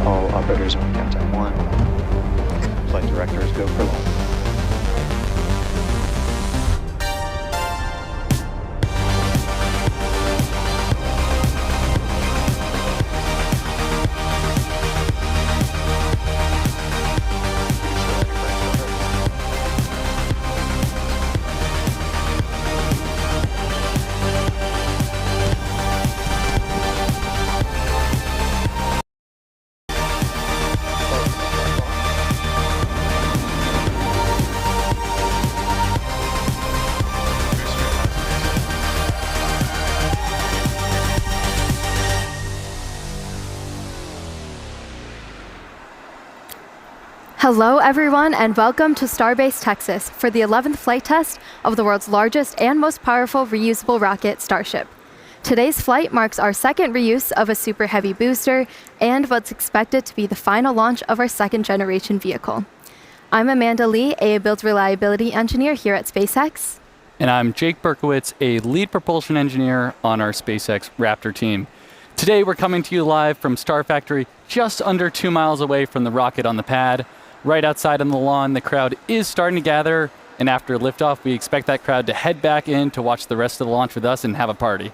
All operators on countdown 1. Flight directors go for launch. Hello, everyone, and welcome to Starbase, Texas, for the 11th flight test of the world's largest and most powerful reusable rocket, Starship. Today's flight marks our second reuse of a Super Heavy booster and what's expected to be the final launch of our second-generation vehicle. I'm Amanda Lee, a build reliability engineer here at SpaceX. And I'm Jake Berkowitz, a lead propulsion engineer on our SpaceX Raptor team. Today, we're coming to you live from Star Factory, just under 2 miles away from the rocket on the pad. Right outside on the lawn, the crowd is starting to gather, and after liftoff, we expect that crowd to head back in to watch the rest of the launch with us and have a party.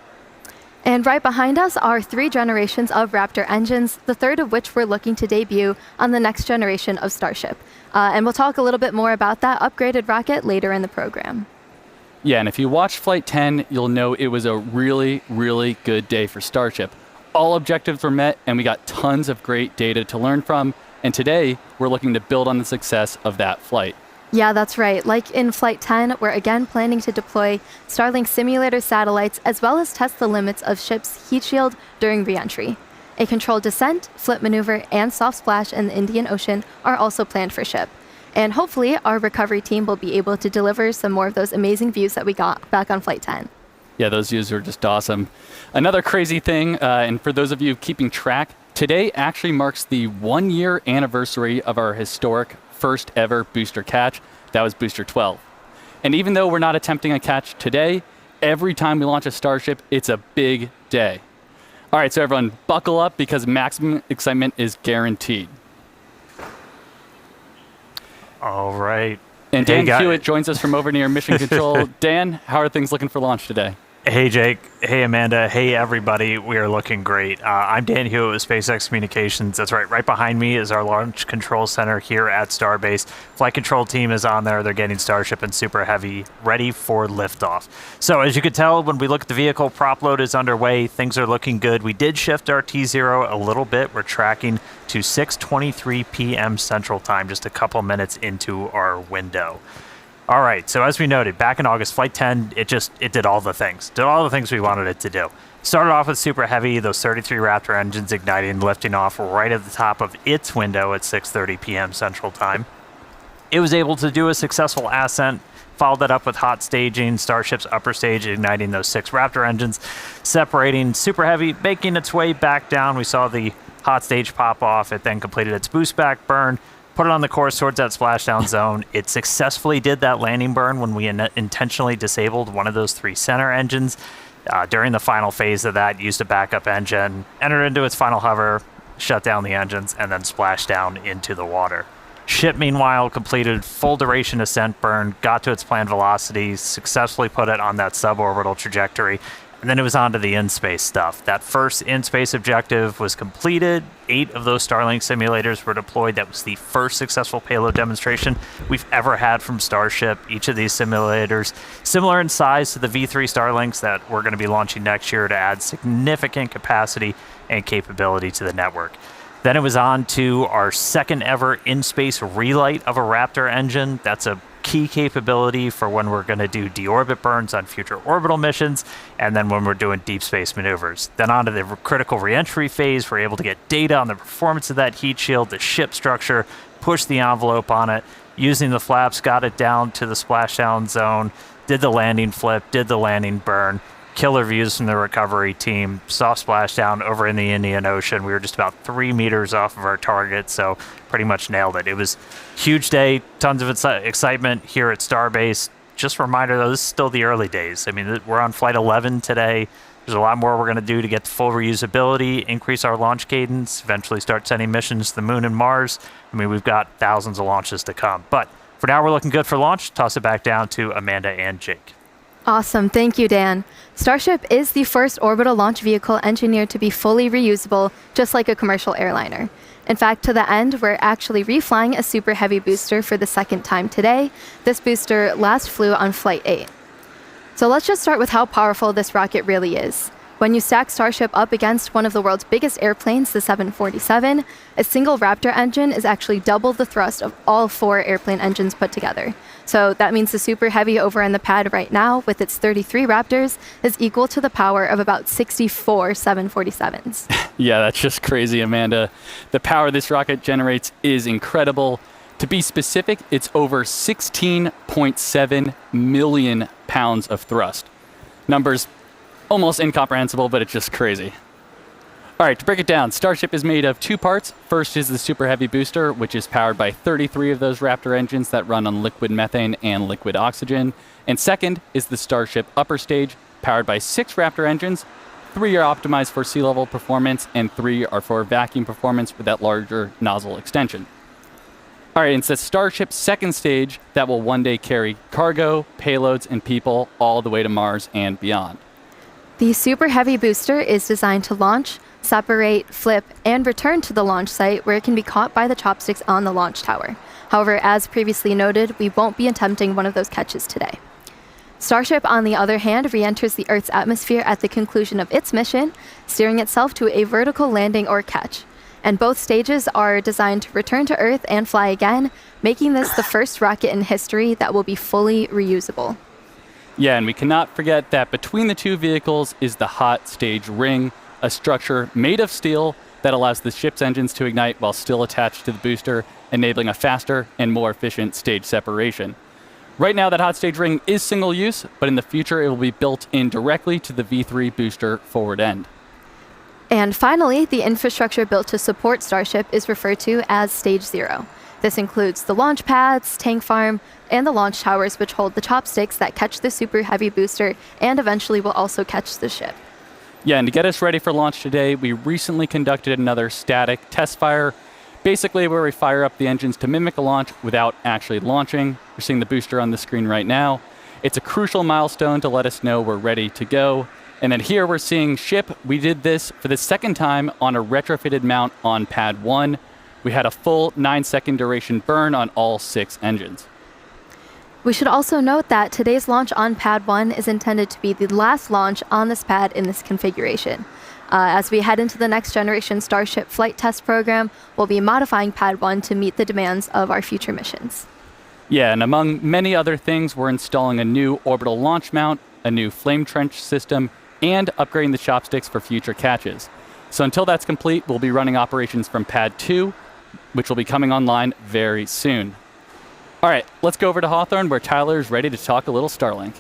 And right behind us are 3 generations of Raptor engines, the third of which we're looking to debut on the next generation of Starship. And we'll talk a little bit more about that upgraded rocket later in the program. Yeah, and if you watched Flight 10, you'll know it was a really, really good day for Starship. All objectives were met, and we got tons of great data to learn from. And today, we're looking to build on the success of that flight. Yeah, that's right. Like in Flight 10, we're again planning to deploy Starlink simulator satellites as well as test the limits of ship's heat shield during re-entry. A controlled descent, flip maneuver, and soft splash in the Indian Ocean are also planned for ship. And hopefully, our recovery team will be able to deliver some more of those amazing views that we got back on Flight 10. Yeah, those views are just awesome. Another crazy thing, and for those of you keeping track, today actually marks the 1-year anniversary of our historic first ever booster catch. That was Booster 12. And even though we're not attempting a catch today, every time we launch a Starship, it's a big day. All right, so everyone, buckle up because maximum excitement is guaranteed. All right. And Dan Hewitt joins us from over near Mission Control. Dan, how are things looking for launch today? Hey, Jake. Hey, Amanda. Hey, everybody. We are looking great. I'm Dan Hewitt with SpaceX Communications. That's right. Right behind me is our Launch Control Center here at Starbase. Flight control team is on there. They're getting Starship and Super Heavy ready for liftoff. So as you can tell, when we look at the vehicle, prop load is underway. Things are looking good. We did shift our T0 a little bit. We're tracking to 6:23 p.m. Central Time, just a couple minutes into our window. All right, so as we noted, back in August, Flight 10, it did all the things. Did all the things we wanted it to do. Started off with Super Heavy, those 33 Raptor engines igniting, lifting off right at the top of its window at 6:30 p.m. Central Time. It was able to do a successful ascent, followed that up with hot staging, Starship's upper stage igniting those 6 Raptor engines, separating Super Heavy, making its way back down. We saw the hot stage pop off. It then completed its boost back burn, put it on the course towards that splashdown zone. It successfully did that landing burn when we intentionally disabled one of those 3 center engines. During the final phase of that, used a backup engine, entered into its final hover, shut down the engines, and then splashed down into the water. Ship, meanwhile, completed full duration ascent burn, got to its planned velocity, successfully put it on that suborbital trajectory, and then it was on to the in-space stuff. That first in-space objective was completed. 8 of those Starlink simulators were deployed. That was the first successful payload demonstration we've ever had from Starship. Each of these simulators, similar in size to the V3 Starlinks that we're going to be launching next year to add significant capacity and capability to the network. Then it was on to our second ever in-space relight of a Raptor engine. That's a key capability for when we're going to do deorbit burns on future orbital missions, and then when we're doing deep space maneuvers. Then on to the critical reentry phase, we're able to get data on the performance of that heat shield, the ship structure, push the envelope on it, using the flaps, got it down to the splashdown zone, did the landing flip, did the landing burn. Killer views from the recovery team, soft splashdown over in the Indian Ocean. We were just about 3 meters off of our target, so pretty much nailed it. It was a huge day, tons of excitement here at Starbase. Just a reminder, though, this is still the early days. I mean, we're on Flight 11 today. There's a lot more we're going to do to get the full reusability, increase our launch cadence, eventually start sending missions to the Moon and Mars. I mean, we've got thousands of launches to come. But for now, we're looking good for launch. Toss it back down to Amanda and Jake. Awesome. Thank you, Dan. Starship is the first orbital launch vehicle engineered to be fully reusable, just like a commercial airliner. In fact, to the end, we're actually reflying a Super Heavy booster for the second time today. This booster last flew on Flight 8. So let's just start with how powerful this rocket really is. When you stack Starship up against one of the world's biggest airplanes, the 747, a single Raptor engine is actually double the thrust of all 4 airplane engines put together. So that means the Super Heavy over in the pad right now, with its 33 Raptors, is equal to the power of about 64 747s. Yeah, that's just crazy, Amanda. The power this rocket generates is incredible. To be specific, it's over 16.7 million pounds of thrust. Numbers almost incomprehensible, but it's just crazy. All right, to break it down, Starship is made of two parts. First is the Super Heavy booster, which is powered by 33 of those Raptor engines that run on liquid methane and liquid oxygen. And second is the Starship upper stage, powered by 6 Raptor engines. 3 are optimized for sea level performance, and 3 are for vacuum performance with that larger nozzle extension. All right, it's the Starship second stage that will one day carry cargo, payloads, and people all the way to Mars and beyond. The Super Heavy booster is designed to launch, separate, flip, and return to the launch site where it can be caught by the chopsticks on the launch tower. However, as previously noted, we won't be attempting one of those catches today. Starship, on the other hand, re-enters the Earth's atmosphere at the conclusion of its mission, steering itself to a vertical landing or catch. And both stages are designed to return to Earth and fly again, making this the first rocket in history that will be fully reusable. Yeah, and we cannot forget that between the two vehicles is the hot stage ring, a structure made of steel that allows the ship's engines to ignite while still attached to the booster, enabling a faster and more efficient stage separation. Right now, that hot stage ring is single use, but in the future, it will be built in directly to the V3 booster forward end. And finally, the infrastructure built to support Starship is referred to as Stage 0. This includes the launch pads, tank farm, and the launch towers, which hold the chopsticks that catch the Super Heavy booster and eventually will also catch the ship. Yeah, and to get us ready for launch today, we recently conducted another static test fire, basically where we fire up the engines to mimic a launch without actually launching. You're seeing the booster on the screen right now. It's a crucial milestone to let us know we're ready to go. And then here we're seeing ship. We did this for the second time on a retrofitted mount on Pad 1. We had a full 9-second duration burn on all 6 engines. We should also note that today's launch on Pad 1 is intended to be the last launch on this pad in this configuration. As we head into the next generation Starship flight test program, we'll be modifying Pad 1 to meet the demands of our future missions. Yeah, and among many other things, we're installing a new orbital launch mount, a new flame trench system, and upgrading the chopsticks for future catches. So until that's complete, we'll be running operations from Pad 2, which will be coming online very soon. All right, let's go over to Hawthorne, where Tyler is ready to talk a little Starlink.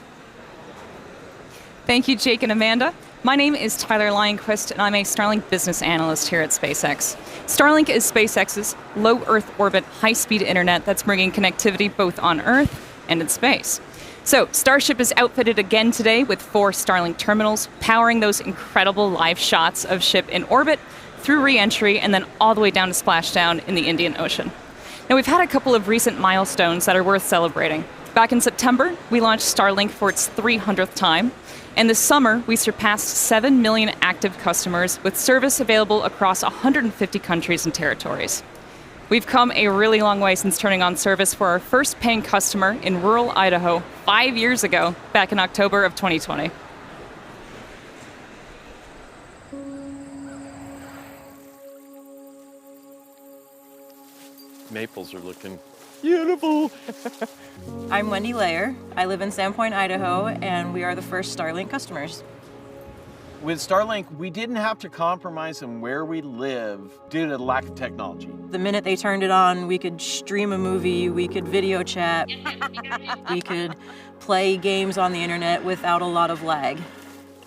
Thank you, Jake and Amanda. My name is Tyler Lionquist, and I'm a Starlink business analyst here at SpaceX. Starlink is SpaceX's low Earth orbit, high-speed internet that's bringing connectivity both on Earth and in space. So, Starship is outfitted again today with 4 Starlink terminals, powering those incredible live shots of ship in orbit, through re-entry, and then all the way down to splashdown in the Indian Ocean. Now, we've had a couple of recent milestones that are worth celebrating. Back in September, we launched Starlink for its 300th time. And this summer, we surpassed 7 million active customers with service available across 150 countries and territories. We've come a really long way since turning on service for our first paying customer in rural Idaho 5 years ago, back in October of 2020. Maples are looking beautiful. I'm Wendy Layer. I live in Sandpoint, Idaho, and we are the first Starlink customers. With Starlink, we didn't have to compromise on where we live due to the lack of technology. The minute they turned it on, we could stream a movie, we could video chat, we could play games on the internet without a lot of lag.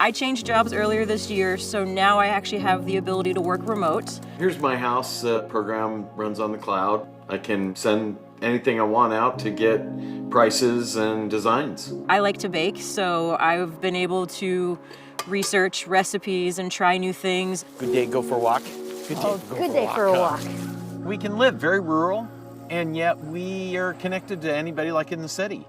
I changed jobs earlier this year, so now I actually have the ability to work remote. Here's my house. Program runs on the cloud. I can send anything I want out to get prices and designs. I like to bake, so I've been able to research recipes and try new things. Good day, go for a walk. Good day for a walk. We can live very rural, and yet we are connected to anybody like in the city.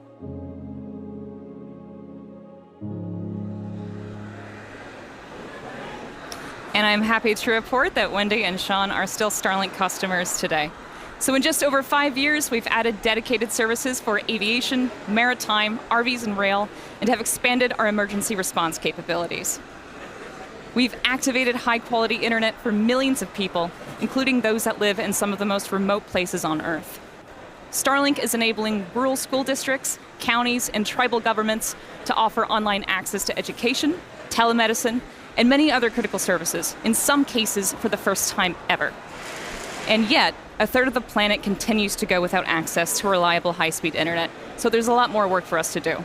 And I'm happy to report that Wendy and Sean are still Starlink customers today. So in just over 5 years, we've added dedicated services for aviation, maritime, RVs, and rail, and have expanded our emergency response capabilities. We've activated high-quality internet for millions of people, including those that live in some of the most remote places on Earth. Starlink is enabling rural school districts, counties, and tribal governments to offer online access to education, telemedicine, and many other critical services, in some cases for the first time ever. And yet, a third of the planet continues to go without access to reliable high-speed internet, so there's a lot more work for us to do.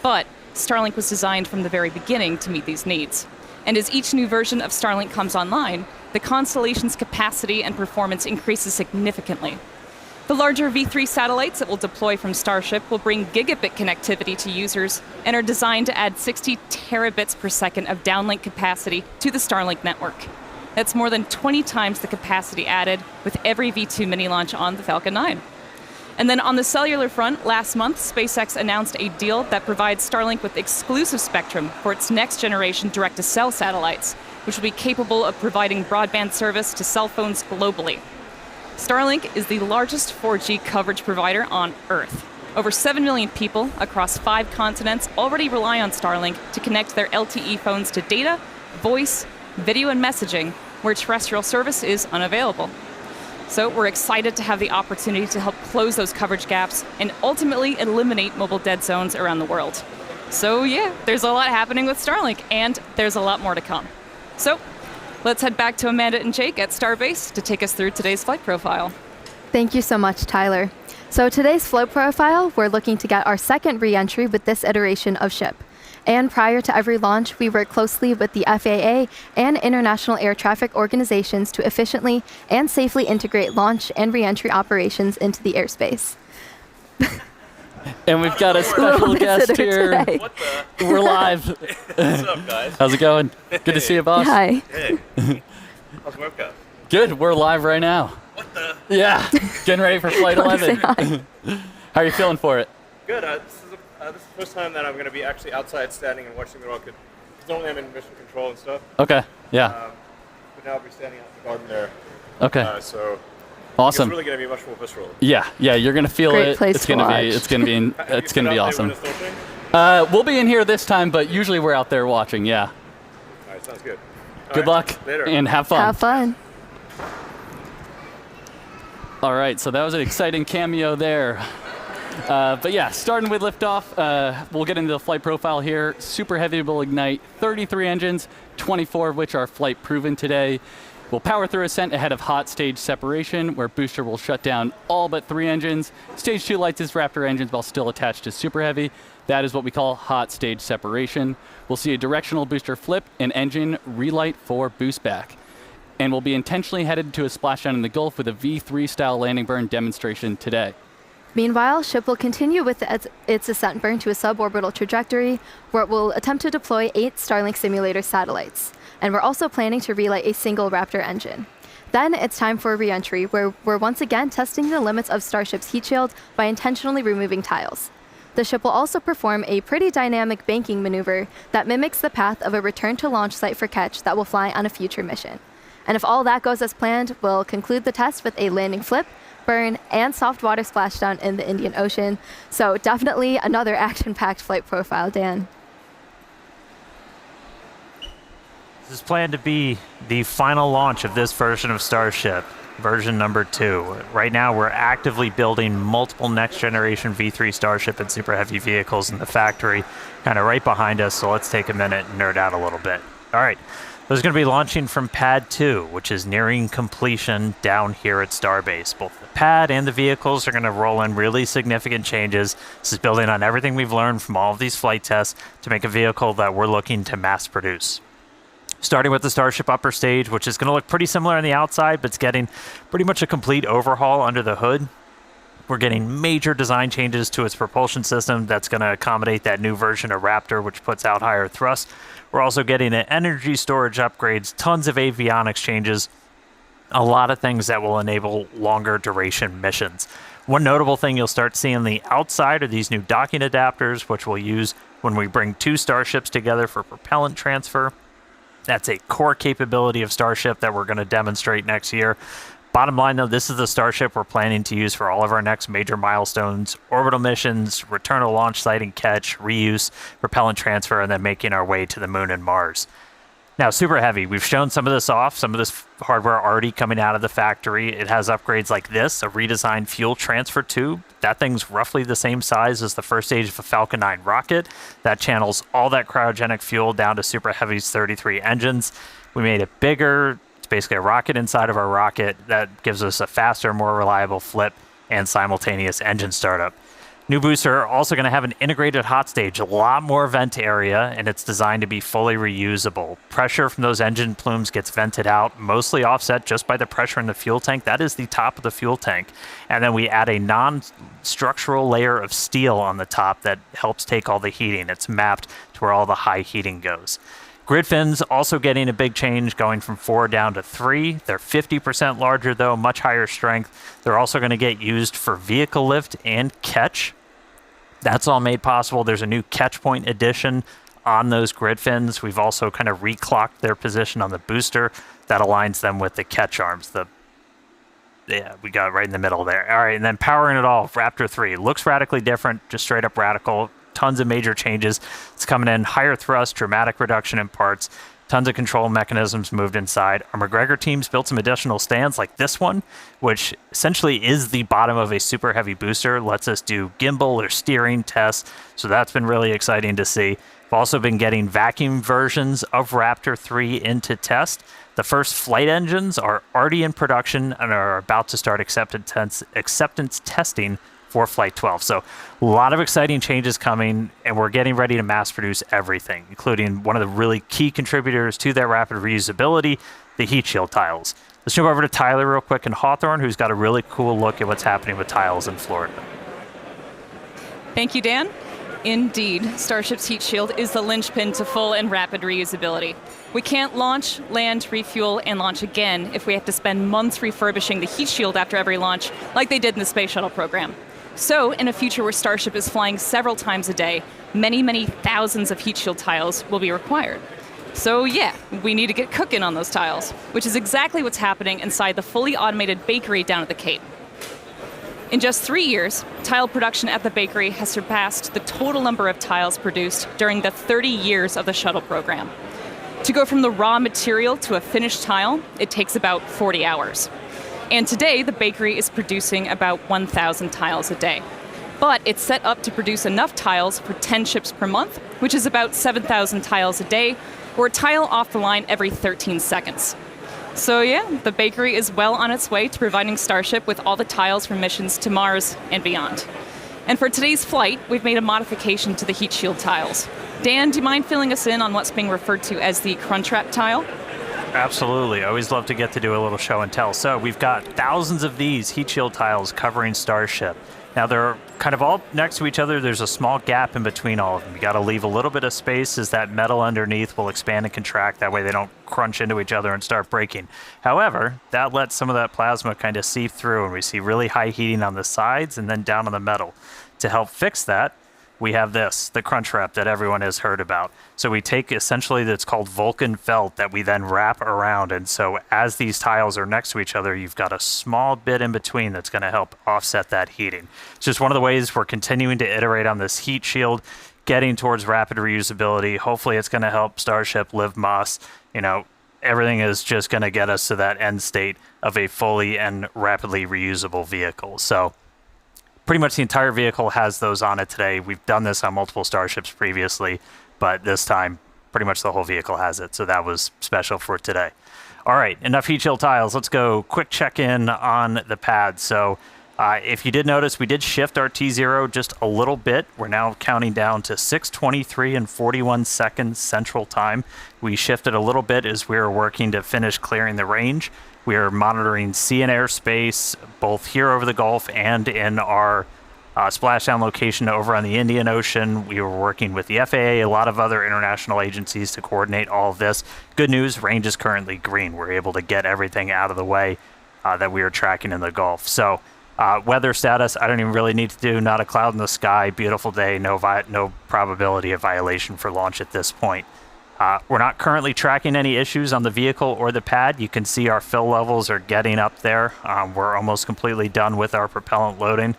But Starlink was designed from the very beginning to meet these needs. And as each new version of Starlink comes online, the constellation's capacity and performance increases significantly. The larger V3 satellites that will deploy from Starship will bring gigabit connectivity to users and are designed to add 60 terabits per second of downlink capacity to the Starlink network. That's more than 20 times the capacity added with every V2 mini launch on the Falcon 9. And then on the cellular front, last month, SpaceX announced a deal that provides Starlink with exclusive spectrum for its next generation direct-to-cell satellites, which will be capable of providing broadband service to cell phones globally. Starlink is the largest 4G coverage provider on Earth. Over 7 million people across 5 continents already rely on Starlink to connect their LTE phones to data, voice, video, and messaging, where terrestrial service is unavailable. So we're excited to have the opportunity to help close those coverage gaps and ultimately eliminate mobile dead zones around the world. So yeah, there's a lot happening with Starlink, and there's a lot more to come. So let's head back to Amanda and Jake at Starbase to take us through today's flight profile. Thank you so much, Tyler. So today's float profile, we're looking to get our second re-entry with this iteration of ship. And prior to every launch, we work closely with the FAA and international air traffic organizations to efficiently and safely integrate launch and re-entry operations into the airspace. And we've got a special guest here. What the? We're live. What's up, guys? How's it going? Good to see you, boss. Hi. Hey. How's the webcam? Good. We're live right now. What the? Yeah. Getting ready for Flight Wanna say 11. How are you feeling for it? Good. This is the first time that I'm going to be actually outside standing and watching the rocket. Because normally I'm in mission control and stuff. Okay. Yeah. But now I'll be standing out in the garden there. Okay. So Awesome. it's really going to be much more visceral. Yeah. You're gonna feel Great it. place It's to gonna watch. be. It's gonna be. Have It's you been gonna be out there awesome. when it's filtering? We'll be in here this time, but usually we're out there watching. Yeah. All right, sounds good. All Good right, luck later. and have fun. Have fun. All right, so that was an exciting cameo there. But yeah, starting with liftoff, we'll get into the flight profile here. Super Heavy will ignite 33 engines, 24 of which are flight proven today. We'll power through ascent ahead of hot stage separation, where booster will shut down all but 3 engines. Stage 2 lights its Raptor engines while still attached to Super Heavy. That is what we call hot stage separation. We'll see a directional booster flip and engine relight for boost back. And we'll be intentionally headed to a splashdown in the Gulf with a V3 style landing burn demonstration today. Meanwhile, ship will continue with its ascent burn to a suborbital trajectory, where it will attempt to deploy 8 Starlink simulator satellites. And we're also planning to relight a single Raptor engine. Then it's time for a re-entry, where we're once again testing the limits of Starship's heat shield by intentionally removing tiles. The ship will also perform a pretty dynamic banking maneuver that mimics the path of a return to launch site for Ketch that will fly on a future mission. And if all that goes as planned, we'll conclude the test with a landing flip, burn, and soft water splashdown in the Indian Ocean. So definitely another action-packed flight profile, Dan. This is planned to be the final launch of this version of Starship, version number 2. Right now, we're actively building multiple next-generation V3 Starship and Super Heavy vehicles in the factory, kind of right behind us, so let's take a minute and nerd out a little bit. All right, this is going to be launching from Pad 2, which is nearing completion down here at Starbase. Both the pad and the vehicles are going to roll in really significant changes. This is building on everything we've learned from all of these flight tests to make a vehicle that we're looking to mass produce. Starting with the Starship upper stage, which is going to look pretty similar on the outside, but it's getting pretty much a complete overhaul under the hood. We're getting major design changes to its propulsion system that's going to accommodate that new version of Raptor, which puts out higher thrust. We're also getting an energy storage upgrades, tons of avionics changes, a lot of things that will enable longer duration missions. One notable thing you'll start seeing on the outside are these new docking adapters, which we'll use when we bring 2 Starships together for propellant transfer. That's a core capability of Starship that we're going to demonstrate next year. Bottom line, though, this is the Starship we're planning to use for all of our next major milestones: orbital missions, return to launch site and catch, reuse, propellant transfer, and then making our way to the moon and Mars. Now, Super Heavy, we've shown some of this off, some of this hardware already coming out of the factory. It has upgrades like this, a redesigned fuel transfer tube. That thing's roughly the same size as the first stage of a Falcon 9 rocket. That channels all that cryogenic fuel down to Super Heavy's 33 engines. We made it bigger, basically a rocket inside of our rocket that gives us a faster, more reliable flip and simultaneous engine startup. New booster also going to have an integrated hot stage, a lot more vent area, and it's designed to be fully reusable. Pressure from those engine plumes gets vented out, mostly offset just by the pressure in the fuel tank. That is the top of the fuel tank. And then we add a non-structural layer of steel on the top that helps take all the heating. It's mapped to where all the high heating goes. Grid fins also getting a big change, going from 4 down to 3. They're 50% larger though, much higher strength. They're also going to get used for vehicle lift and catch. That's all made possible. There's a new catch point addition on those grid fins. We've also kind of reclocked their position on the booster. That aligns them with the catch arms. Yeah, we got it right in the middle there. All right, and then powering it all, Raptor 3. Looks radically different, just straight up radical. Tons of major changes. It's coming in higher thrust, dramatic reduction in parts. Tons of control mechanisms moved inside. Our McGregor teams built some additional stands like this one, which essentially is the bottom of a super heavy booster. Lets us do gimbal or steering tests. So that's been really exciting to see. We've also been getting vacuum versions of Raptor 3 into test. The first flight engines are already in production and are about to start acceptance testing for Flight 12. So a lot of exciting changes coming, and we're getting ready to mass produce everything, including one of the really key contributors to that rapid reusability, the heat shield tiles. Let's jump over to Tyler real quick in Hawthorne, who's got a really cool look at what's happening with tiles in Florida. Thank you, Dan. Indeed, Starship's heat shield is the linchpin to full and rapid reusability. We can't launch, land, refuel, and launch again if we have to spend months refurbishing the heat shield after every launch, like they did in the Space Shuttle program. So, in a future where Starship is flying several times a day, many, many thousands of heat shield tiles will be required. So yeah, we need to get cooking on those tiles, which is exactly what's happening inside the fully automated bakery down at the Cape. In just 3 years, tile production at the bakery has surpassed the total number of tiles produced during the 30 years of the shuttle program. To go from the raw material to a finished tile, it takes about 40 hours. And today, the bakery is producing about 1,000 tiles a day. But it's set up to produce enough tiles for 10 ships per month, which is about 7,000 tiles a day, or a tile off the line every 13 seconds. So yeah, the bakery is well on its way to providing Starship with all the tiles for missions to Mars and beyond. And for today's flight, we've made a modification to the heat shield tiles. Dan, do you mind filling us in on what's being referred to as the Crunchwrap tile? Absolutely. I always love to get to do a little show and tell. So we've got thousands of these heat shield tiles covering Starship. Now they're kind of all next to each other. There's a small gap in between all of them. You got to leave a little bit of space as that metal underneath will expand and contract. That way they don't crunch into each other and start breaking. However, that lets some of that plasma kind of seep through, and we see really high heating on the sides and then down on the metal. To help fix that, we have this, the crunch wrap that everyone has heard about. So we take essentially that's called Vulcan felt that we then wrap around. And so as these tiles are next to each other, you've got a small bit in between that's going to help offset that heating. It's just one of the ways we're continuing to iterate on this heat shield, getting towards rapid reusability. Hopefully it's going to help Starship live Moss. You know, everything is just going to get us to that end state of a fully and rapidly reusable vehicle. So pretty much the entire vehicle has those on it today. We've done this on multiple Starships previously, but this time pretty much the whole vehicle has it. So that was special for today. All right, enough heat shield tiles. Let's go quick check-in on the pad. So if you did notice, we did shift our T0 just a little bit. We're now counting down to 6:23 and 41 seconds Central Time. We shifted a little bit as we were working to finish clearing the range. We are monitoring sea and airspace, both here over the Gulf and in our splashdown location over on the Indian Ocean. We were working with the FAA, a lot of other international agencies to coordinate all of this. Good news, range is currently green. We're able to get everything out of the way that we are tracking in the Gulf. So weather status, I don't even really need to do, not a cloud in the sky, beautiful day, no probability of violation for launch at this point. We're not currently tracking any issues on the vehicle or the pad. You can see our fill levels are getting up there. We're almost completely done with our propellant loading.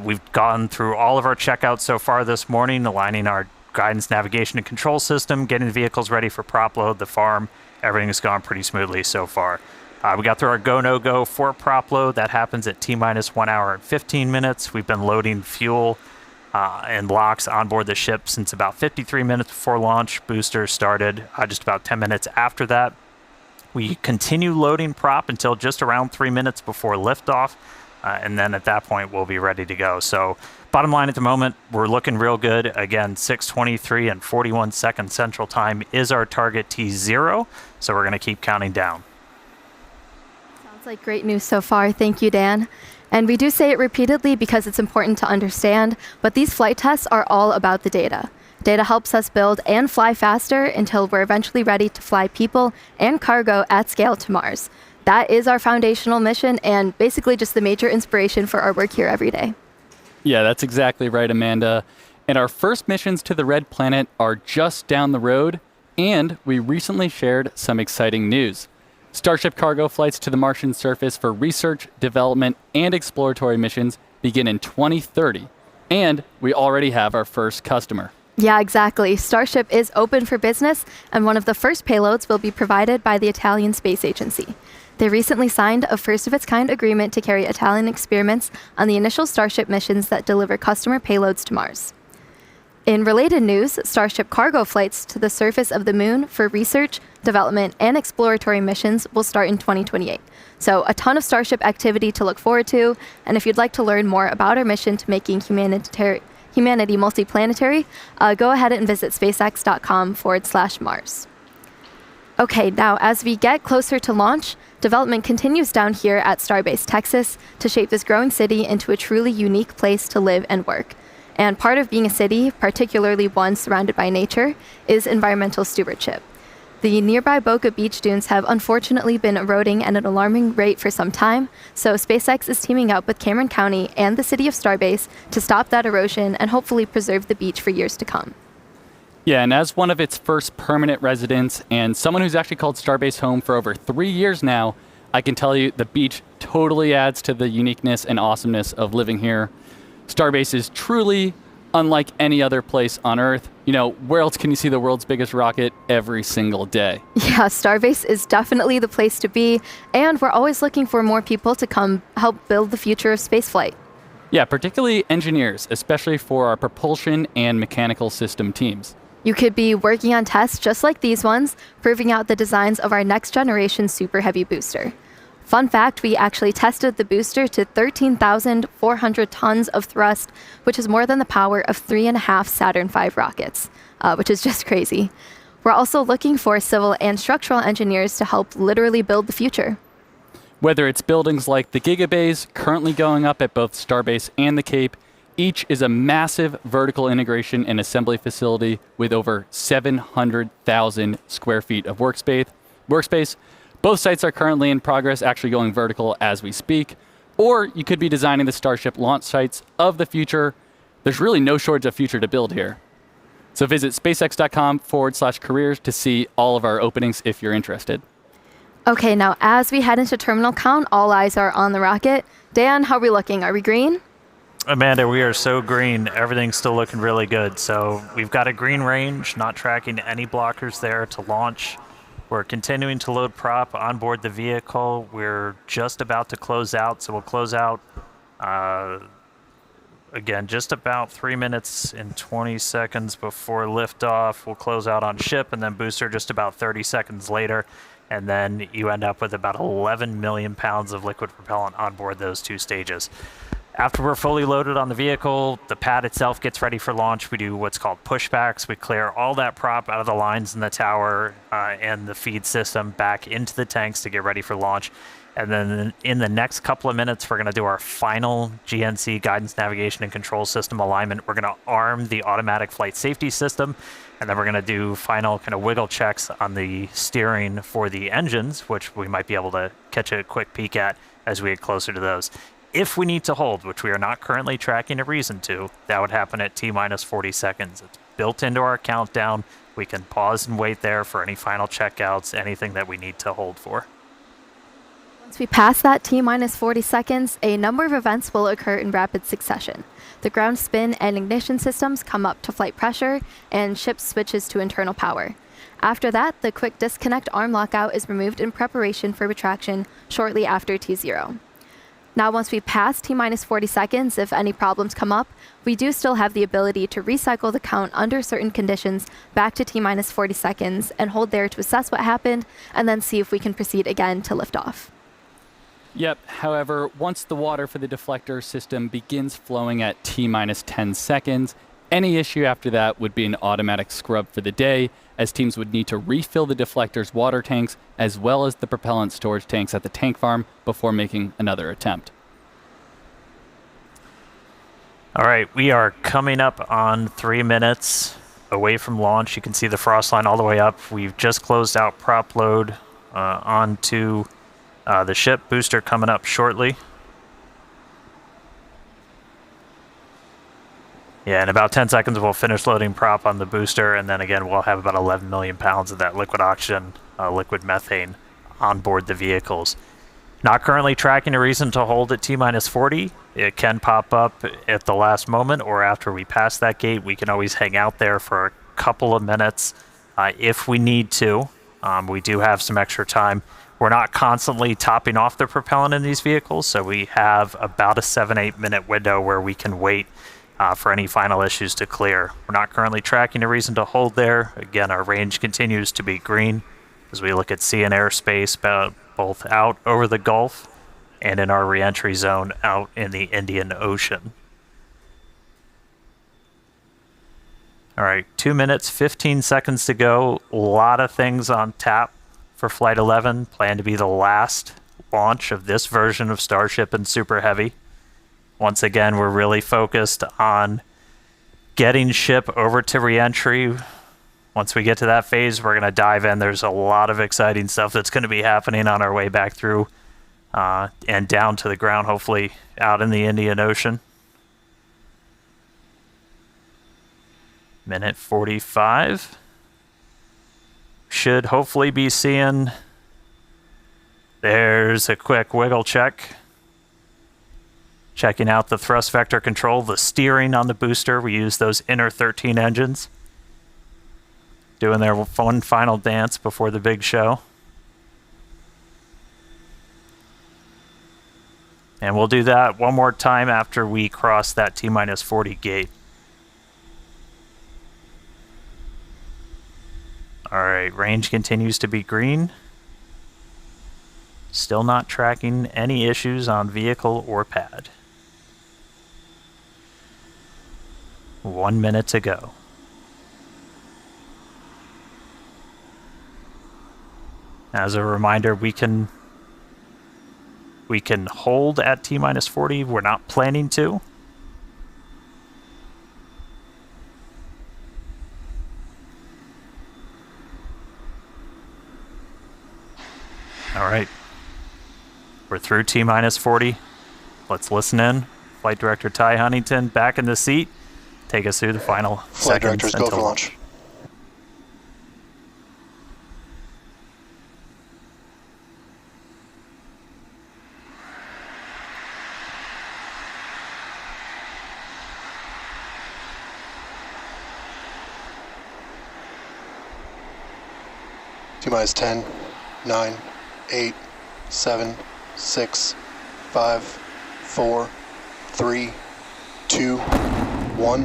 We've gone through all of our checkouts so far this morning, aligning our guidance, navigation, and control system, getting the vehicles ready for prop load, the farm. Everything has gone pretty smoothly so far. We got through our go, no go for prop load. That happens at T-minus 1 hour and 15 minutes. We've been loading fuel and locks on board the ship since about 53 minutes before launch. Boosters started just about 10 minutes after that. We continue loading prop until just around 3 minutes before liftoff, and then at that point we'll be ready to go. So bottom line at the moment, we're looking real good. Again, 6:23 and 41 seconds Central Time is our target T0, so we're going to keep counting down. Sounds like great news so far. Thank you, Dan. And we do say it repeatedly because it's important to understand, but these flight tests are all about the data. Data helps us build and fly faster until we're eventually ready to fly people and cargo at scale to Mars. That is our foundational mission and basically just the major inspiration for our work here every day. Yeah, that's exactly right, Amanda. And our first missions to the Red Planet are just down the road, and we recently shared some exciting news. Starship cargo flights to the Martian surface for research, development, and exploratory missions begin in 2030, and we already have our first customer. Yeah, exactly. Starship is open for business, and one of the first payloads will be provided by the Italian Space Agency. They recently signed a first-of-its-kind agreement to carry Italian experiments on the initial Starship missions that deliver customer payloads to Mars. In related news, Starship cargo flights to the surface of the Moon for research, development, and exploratory missions will start in 2028. So a ton of Starship activity to look forward to, and if you'd like to learn more about our mission to making humanity multiplanetary, go ahead and visit spacex.com/Mars. Okay, now as we get closer to launch, development continues down here at Starbase, Texas, to shape this growing city into a truly unique place to live and work. And part of being a city, particularly one surrounded by nature, is environmental stewardship. The nearby Boca Beach dunes have unfortunately been eroding at an alarming rate for some time, so SpaceX is teaming up with Cameron County and the city of Starbase to stop that erosion and hopefully preserve the beach for years to come. Yeah, and as one of its first permanent residents and someone who's actually called Starbase home for over 3 years now, I can tell you the beach totally adds to the uniqueness and awesomeness of living here. Starbase is truly unlike any other place on Earth. You know, where else can you see the world's biggest rocket every single day? Yeah, Starbase is definitely the place to be, and we're always looking for more people to come help build the future of spaceflight. Yeah, particularly engineers, especially for our propulsion and mechanical system teams. You could be working on tests just like these ones, proving out the designs of our next generation Super Heavy booster. Fun fact, we actually tested the booster to 13,400 tons of thrust, which is more than the power of 3.5 Saturn V rockets, which is just crazy. We're also looking for civil and structural engineers to help literally build the future. Whether it's buildings like the Gigabays currently going up at both Starbase and the Cape, each is a massive vertical integration and assembly facility with over 700,000 square feet of workspace. Both sites are currently in progress, actually going vertical as we speak. Or you could be designing the Starship launch sites of the future. There's really no shortage of future to build here. So visit spacex.com/careers to see all of our openings if you're interested. Okay, now as we head into terminal count, all eyes are on the rocket. Dan, how are we looking? Are we green? Amanda, we are so green. Everything's still looking really good. So we've got a green range, not tracking any blockers there to launch. We're continuing to load prop on board the vehicle. We're just about to close out, so we'll close out, again, just about 3 minutes and 20 seconds before liftoff. We'll close out on ship, and then booster just about 30 seconds later, and then you end up with about 11 million pounds of liquid propellant on board those two stages. After we're fully loaded on the vehicle, the pad itself gets ready for launch. We do what's called pushbacks. We clear all that prop out of the lines in the tower and the feed system back into the tanks to get ready for launch. And then in the next couple of minutes, we're going to do our final GNC guidance, navigation, and control system alignment. We're going to arm the automatic flight safety system, and then we're going to do final kind of wiggle checks on the steering for the engines, which we might be able to catch a quick peek at as we get closer to those. If we need to hold, which we are not currently tracking a reason to, that would happen at T-minus 40 seconds. It's built into our countdown. We can pause and wait there for any final checkouts, anything that we need to hold for. Once we pass that T-minus 40 seconds, a number of events will occur in rapid succession. The ground spin and ignition systems come up to flight pressure, and ship switches to internal power. After that, the quick disconnect arm lockout is removed in preparation for retraction shortly after T0. Now, once we pass T-minus 40 seconds, if any problems come up, we do still have the ability to recycle the count under certain conditions back to T-minus 40 seconds and hold there to assess what happened and then see if we can proceed again to liftoff. Yep. However, once the water for the deflector system begins flowing at T-minus 10 seconds, any issue after that would be an automatic scrub for the day, as teams would need to refill the deflector's water tanks as well as the propellant storage tanks at the tank farm before making another attempt. All right, we are coming up on 3 minutes away from launch. You can see the frost line all the way up. We've just closed out prop load onto the ship. Booster coming up shortly. Yeah, in about 10 seconds, we'll finish loading prop on the booster, and then again, we'll have about 11 million pounds of that liquid oxygen, liquid methane on board the vehicles. Not currently tracking a reason to hold at T-minus 40. It can pop up at the last moment or after we pass that gate. We can always hang out there for a couple of minutes if we need to. We do have some extra time. We're not constantly topping off the propellant in these vehicles, so we have about a 7-8 minute window where we can wait for any final issues to clear. We're not currently tracking a reason to hold there. Again, our range continues to be green as we look at sea and airspace both out over the Gulf and in our reentry zone out in the Indian Ocean. All right, 2 minutes, 15 seconds to go. A lot of things on tap for Flight 11. Planned to be the last launch of this version of Starship and Super Heavy. Once again, we're really focused on getting ship over to reentry. Once we get to that phase, we're going to dive in. There's a lot of exciting stuff that's going to be happening on our way back through and down to the ground, hopefully out in the Indian Ocean. Minute 45. Should hopefully be seeing... There's a quick wiggle check. Checking out the thrust vector control, the steering on the booster. We use those inner 13 engines. Doing their one final dance before the big show. And we'll do that one more time after we cross that T-minus 40 gate. All right, range continues to be green. Still not tracking any issues on vehicle or pad. 1 minute to go. As a reminder, we can hold at T-minus 40. We're not planning to. All right. We're through T-minus 40. Let's listen in. Flight Director Ty Huntington back in the seat. Take us through the final Flight seconds directors, go until for launch. T-minus 10, 9, 8, 7, 6, 5, 4, 3, 2, 1.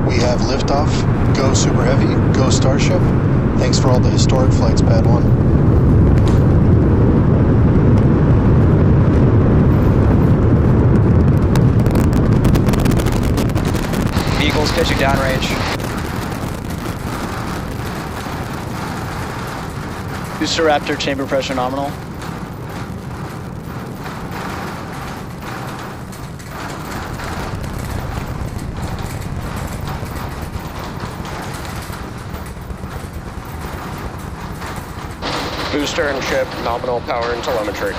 We have liftoff. Go Super Heavy. Go Starship. Thanks for all the historic flights, Pad 1. Vehicles pitching downrange. Booster Raptor chamber pressure nominal. Booster and ship nominal power and telemetry.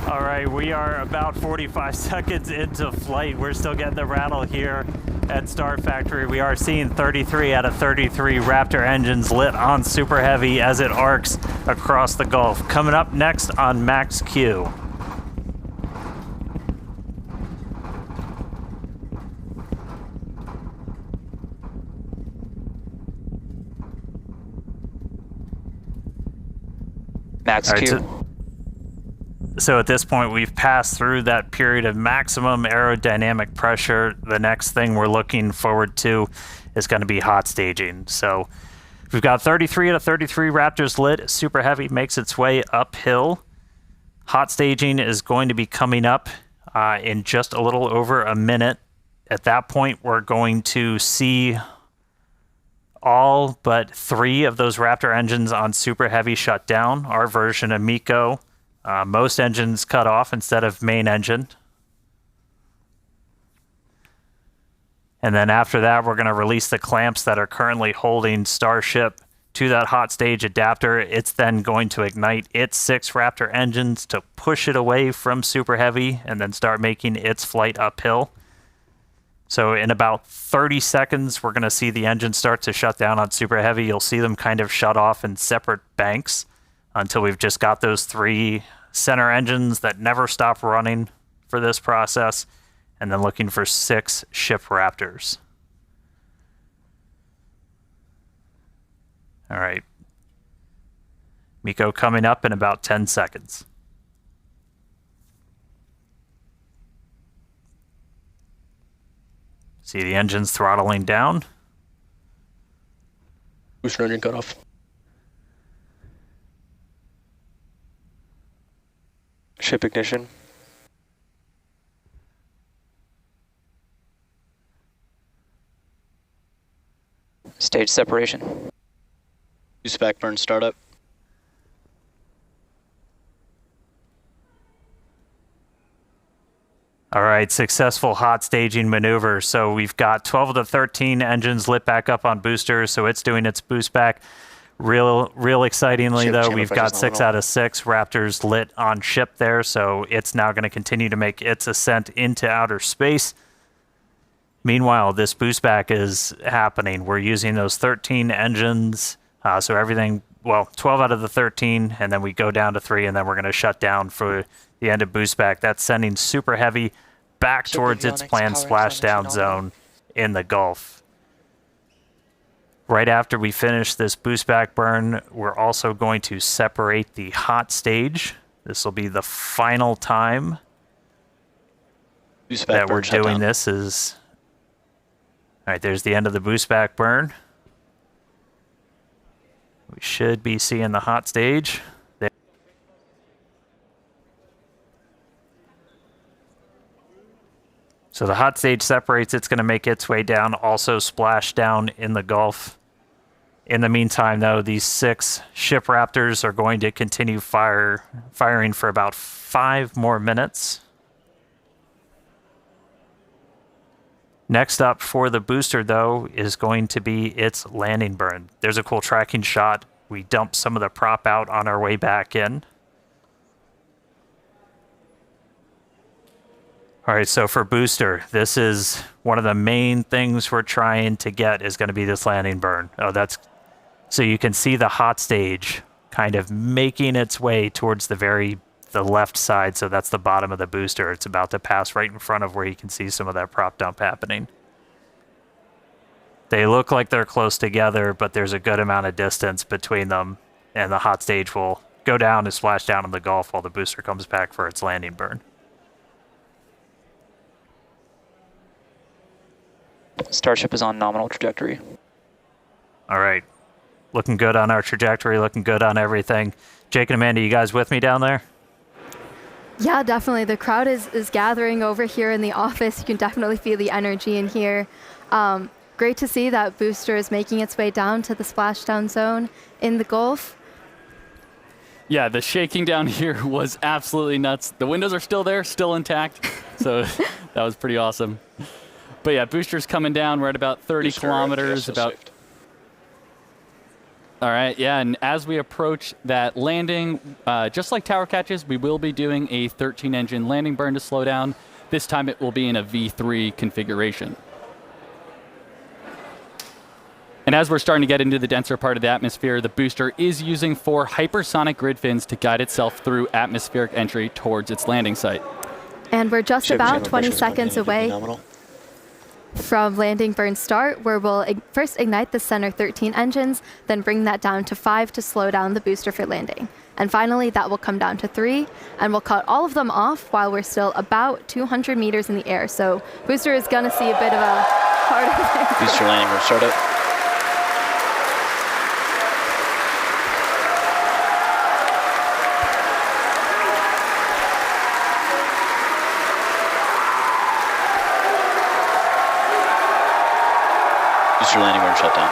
All right, we are about 45 seconds into flight. We're still getting the rattle here at Star Factory. We are seeing 33 out of 33 Raptor engines lit on Super Heavy as it arcs across the Gulf. Coming up next on Max Q. Max All right, Q. So at this point, we've passed through that period of maximum aerodynamic pressure. The next thing we're looking forward to is going to be hot staging. So we've got 33 out of 33 Raptors lit. Super Heavy makes its way uphill. Hot staging is going to be coming up in just a little over a minute. At that point, we're going to see all but 3 of those Raptor engines on Super Heavy shut down. Our version of MECO. Most engines cut off instead of main engine. And then after that, we're going to release the clamps that are currently holding Starship to that hot stage adapter. It's then going to ignite its 6 Raptor engines to push it away from Super Heavy and then start making its flight uphill. So in about 30 seconds, we're going to see the engines start to shut down on Super Heavy. You'll see them kind of shut off in separate banks until we've just got those 3 center engines that never stop running for this process, and then looking for 6 ship Raptors. All right. MECO coming up in about 10 seconds. See the engines throttling down. Booster engine cutoff. Ship ignition. Stage separation. Boost back burn startup. All right, successful hot staging maneuver. So we've got 12 of the 13 engines lit back up on boosters, so it's doing its boost back. Real excitingly, Ship though, chamber we've got pressure's 6 nominal. out of 6 Raptors lit on ship there, so it's now going to continue to make its ascent into outer space. Meanwhile, this boost back is happening. We're using those 13 engines, so everything, well, 12 out of the 13, and then we go down to 3, and then we're going to shut down for the end of boost back. That's sending Super Heavy back towards its planned splashdown zone in the Gulf. Right after we finish this boost back burn, we're also going to separate the hot stage. This will be the final time that we're doing this. Is all right, there's the end of the boost back burn. We should be seeing the hot stage. There. So the hot stage separates. It's going to make its way down, also splash down in the Gulf. In the meantime, though, these 6 ship Raptors are going to continue firing for about 5 more minutes. Next up for the booster, though, is going to be its landing burn. There's a cool tracking shot. We dump some of the prop out on our way back in. All right, so for booster, this is one of the main things we're trying to get is going to be this landing burn. Oh, that's so you can see the hot stage kind of making its way towards the left side. So that's the bottom of the booster. It's about to pass right in front of where you can see some of that prop dump happening. They look like they're close together, but there's a good amount of distance between them, and the hot stage will go down and splash down in the Gulf while the booster comes back for its landing burn. Starship is on nominal trajectory. All right. Looking good on our trajectory, looking good on everything. Jake and Amanda, you guys with me down there? Yeah, definitely. The crowd is gathering over here in the office. You can definitely feel the energy in here. Great to see that booster is making its way down to the splashdown zone in the Gulf. Yeah, the shaking down here was absolutely nuts. The windows are still there, still intact. So that was pretty awesome. But yeah, booster's coming down. We're at about 30 kilometers. All right, yeah, and as we approach that landing, just like tower catches, we will be doing a 13-engine landing burn to slow down. This time it will be in a V3 configuration. And as we're starting to get into the denser part of the atmosphere, the booster is using 4 hypersonic grid fins to guide itself through atmospheric entry towards its landing site. And we're just about 20 seconds away. From landing burn start, where we'll first ignite the center 13 engines, then bring that down to 5 to slow down the booster for landing. And finally, that will come down to 3, and we'll cut all of them off while we're still about 200 meters in the air. So booster is gonna see a bit of a harder thing. Booster landing burn startup. Booster landing burn shutdown.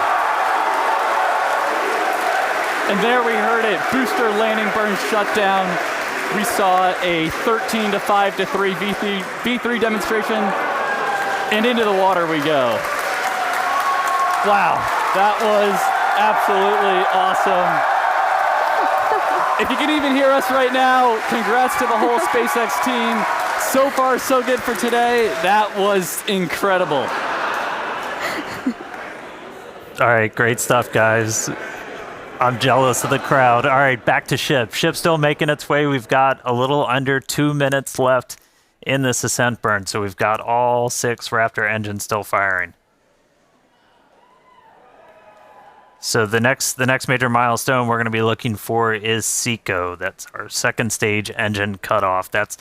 And there we heard it, booster landing burn shutdown. We saw a 13 to 5 to 3 V3 demonstration, and into the water we go. Wow, that was absolutely awesome. If you can even hear us right now, congrats to the whole SpaceX team. So far, so good for today. That was incredible. All right, great stuff, guys. I'm jealous of the crowd. All right, back to ship. Ship's still making its way. We've got a little under 2 minutes left in this ascent burn, so we've got all 6 Raptor engines still firing. So the next major milestone we're going to be looking for is SECO. That's our second stage engine cutoff. That's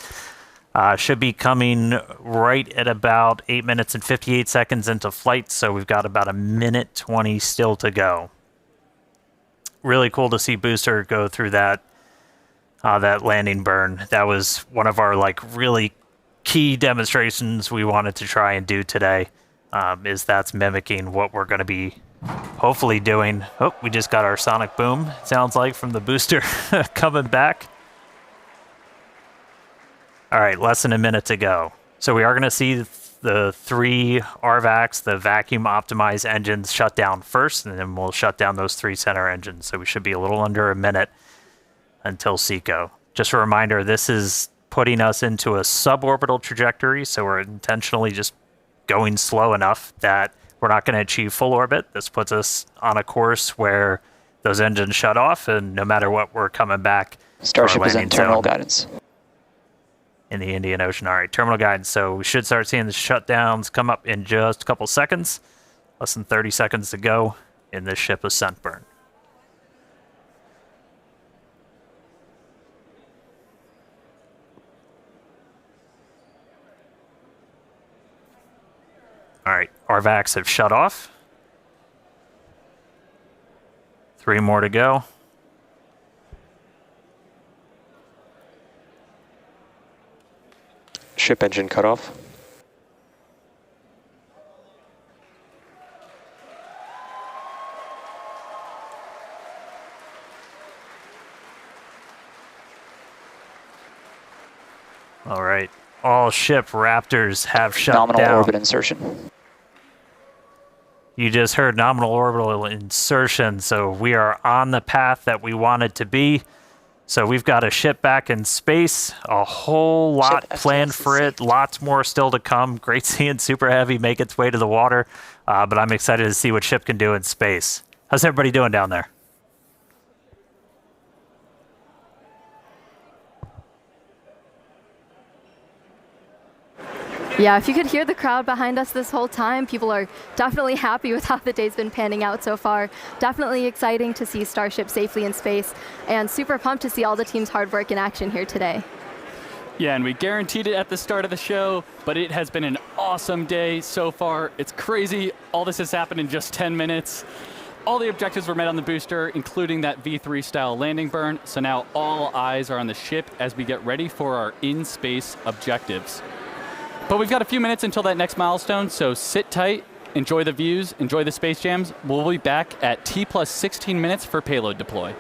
should be coming right at about 8 minutes and 58 seconds into flight, so we've got about 1:20 still to go. Really cool to see booster go through that landing burn. That was one of our really key demonstrations we wanted to try and do today. That's mimicking what we're going to be hopefully doing. Oh, we just got our sonic boom, sounds like, from the booster coming back. All right, less than a minute to go. So we are going to see the 3 RVACs, the vacuum optimized engines, shut down first, and then we'll shut down those 3 center engines. So we should be a little under a minute until SECO. Just a reminder, this is putting us into a suborbital trajectory, so we're intentionally just going slow enough that we're not going to achieve full orbit. This puts us on a course where those engines shut off, and no matter what, we're coming back. Starship is in terminal guidance. In the Indian Ocean. All right, terminal guidance. So we should start seeing the shutdowns come up in just a couple seconds. Less than 30 seconds to go in this ship ascent burn. All right, RVACs have shut off. 3 more to go. Ship engine cutoff. All right, all ship Raptors have shut down. Nominal orbit insertion. You just heard nominal orbital insertion, so we are on the path that we wanted to be. So we've got a ship back in space, a whole lot planned for it, lots more still to come. Great seeing Super Heavy make its way to the water, but I'm excited to see what ship can do in space. How's everybody doing down there? Yeah, if you could hear the crowd behind us this whole time, people are definitely happy with how the day's been panning out so far. Definitely exciting to see Starship safely in space, and super pumped to see all the team's hard work in action here today. Yeah, and we guaranteed it at the start of the show, but it has been an awesome day so far. It's crazy. All this has happened in just 10 minutes. All the objectives were met on the booster, including that V3 style landing burn. So now all eyes are on the ship as we get ready for our in-space objectives. But we've got a few minutes until that next milestone, so sit tight, enjoy the views, enjoy the space jams. We'll be back at T plus 16 minutes for payload deploy.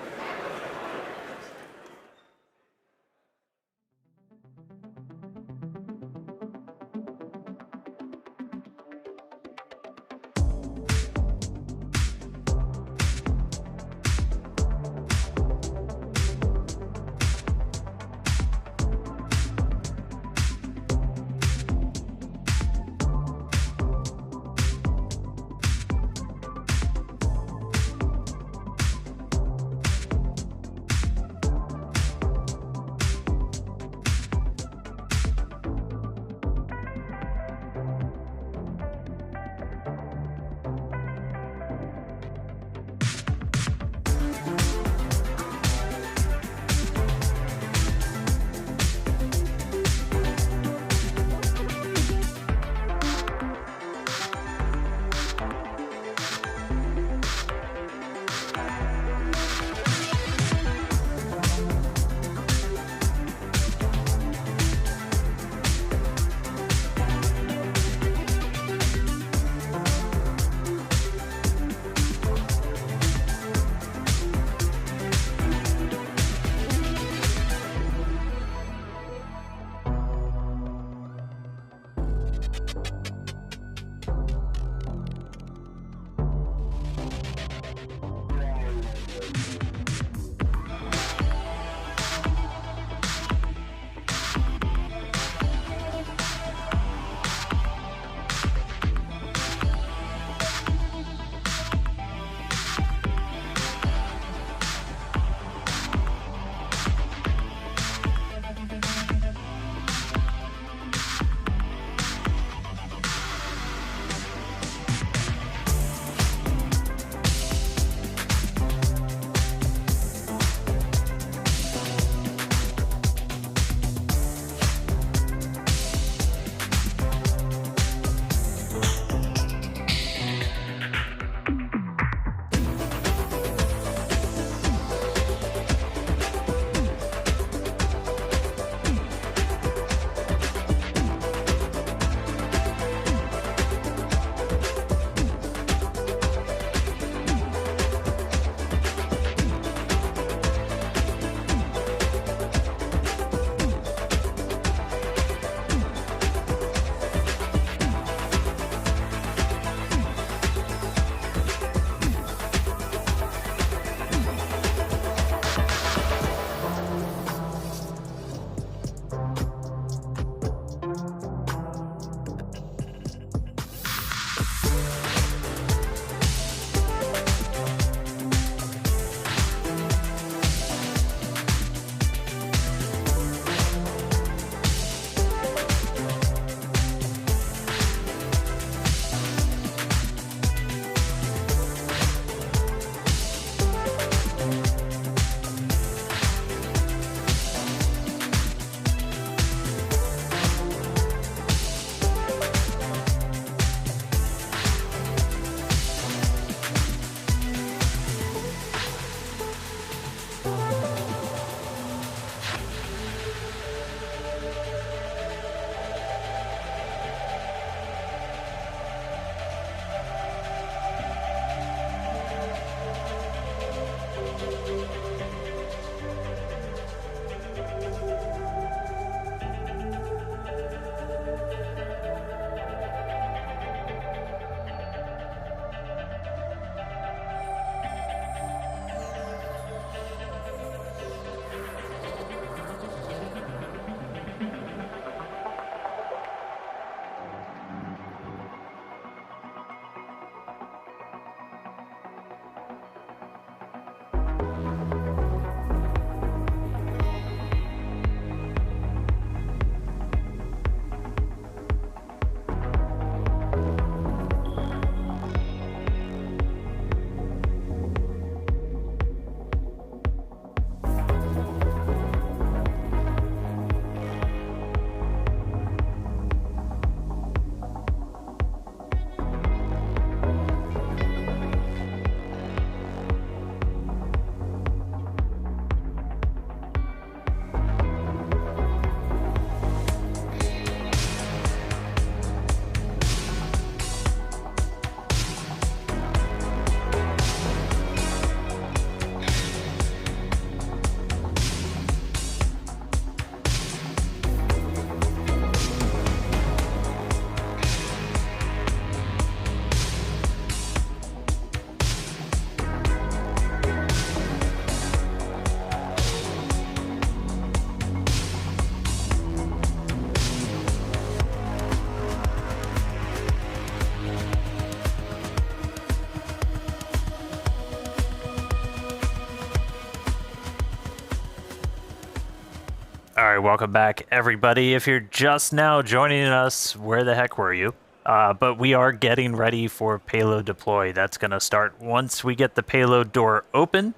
right, welcome back, everybody. If you're just now joining us, where the heck were you? But we are getting ready for payload deploy. That's going to start once we get the payload door open.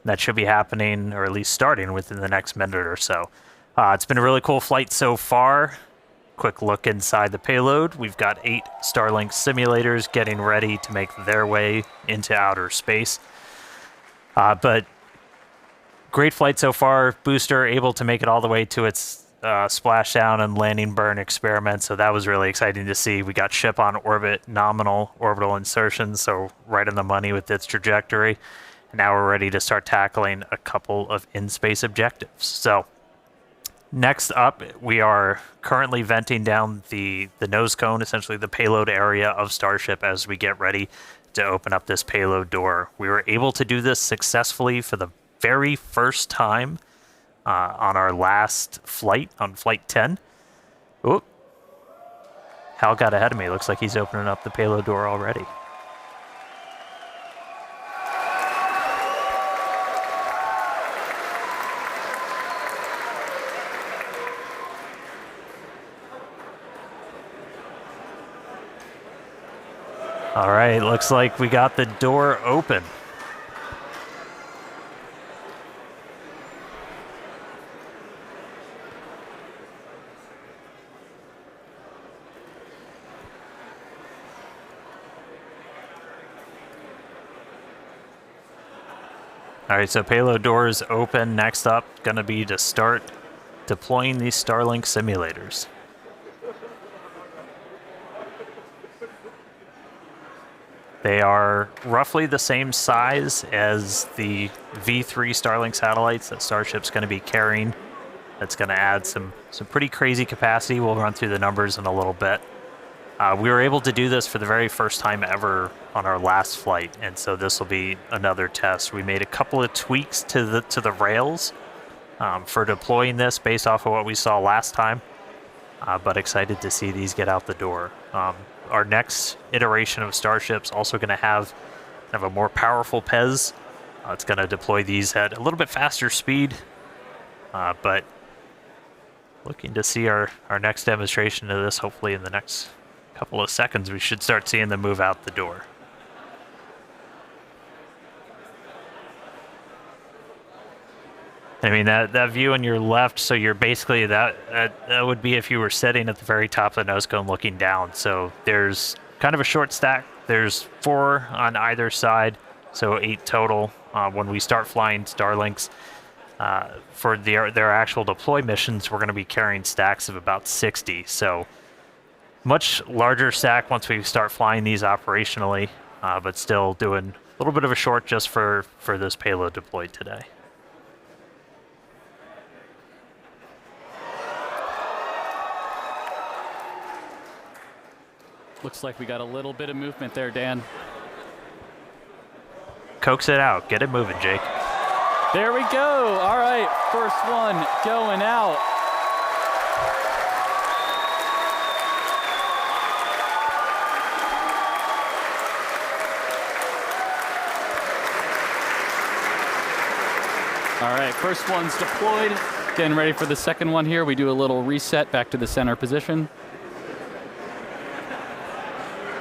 That should be happening, or at least starting, within the next minute or so. It's been a really cool flight so far. Quick look inside the payload. We've got 8 Starlink simulators getting ready to make their way into outer space. But great flight so far. Booster able to make it all the way to its splashdown and landing burn experiment, so that was really exciting to see. We got ship on orbit, nominal orbital insertion, so right on the money with its trajectory. And now we're ready to start tackling a couple of in-space objectives. So next up, we are currently venting down the nose cone, essentially the payload area of Starship, as we get ready to open up this payload door. We were able to do this successfully for the very first time on our last flight, on Flight 10. Oop. Hal got ahead of me. Looks like he's opening up the payload door already. All right, looks like we got the door open. All right, so payload door is open. Next up, going to be to start deploying these Starlink simulators. They are roughly the same size as the V3 Starlink satellites that Starship's going to be carrying. That's going to add some pretty crazy capacity. We'll run through the numbers in a little bit. We were able to do this for the very first time ever on our last flight, and so this will be another test. We made a couple of tweaks to the rails for deploying this based off of what we saw last time, but excited to see these get out the door. Our next iteration of Starship's also going to have kind of a more powerful PEZ. It's going to deploy these at a little bit faster speed, but looking to see our next demonstration of this hopefully in the next couple of seconds. We should start seeing them move out the door. I mean, that view on your left, so you're basically, that would be if you were sitting at the very top of the nose cone looking down. So there's kind of a short stack. There's 4 on either side, so 8 total. When we start flying Starlinks, for their actual deploy missions, we're going to be carrying stacks of about 60. So much larger stack once we start flying these operationally, but still doing a little bit of a short just for this payload deployed today. Looks like we got a little bit of movement there, Dan. Coax it out. Get it moving, Jake. There we go. All right, first one going out. All right, first one's deployed. Getting ready for the second one here. We do a little reset back to the center position.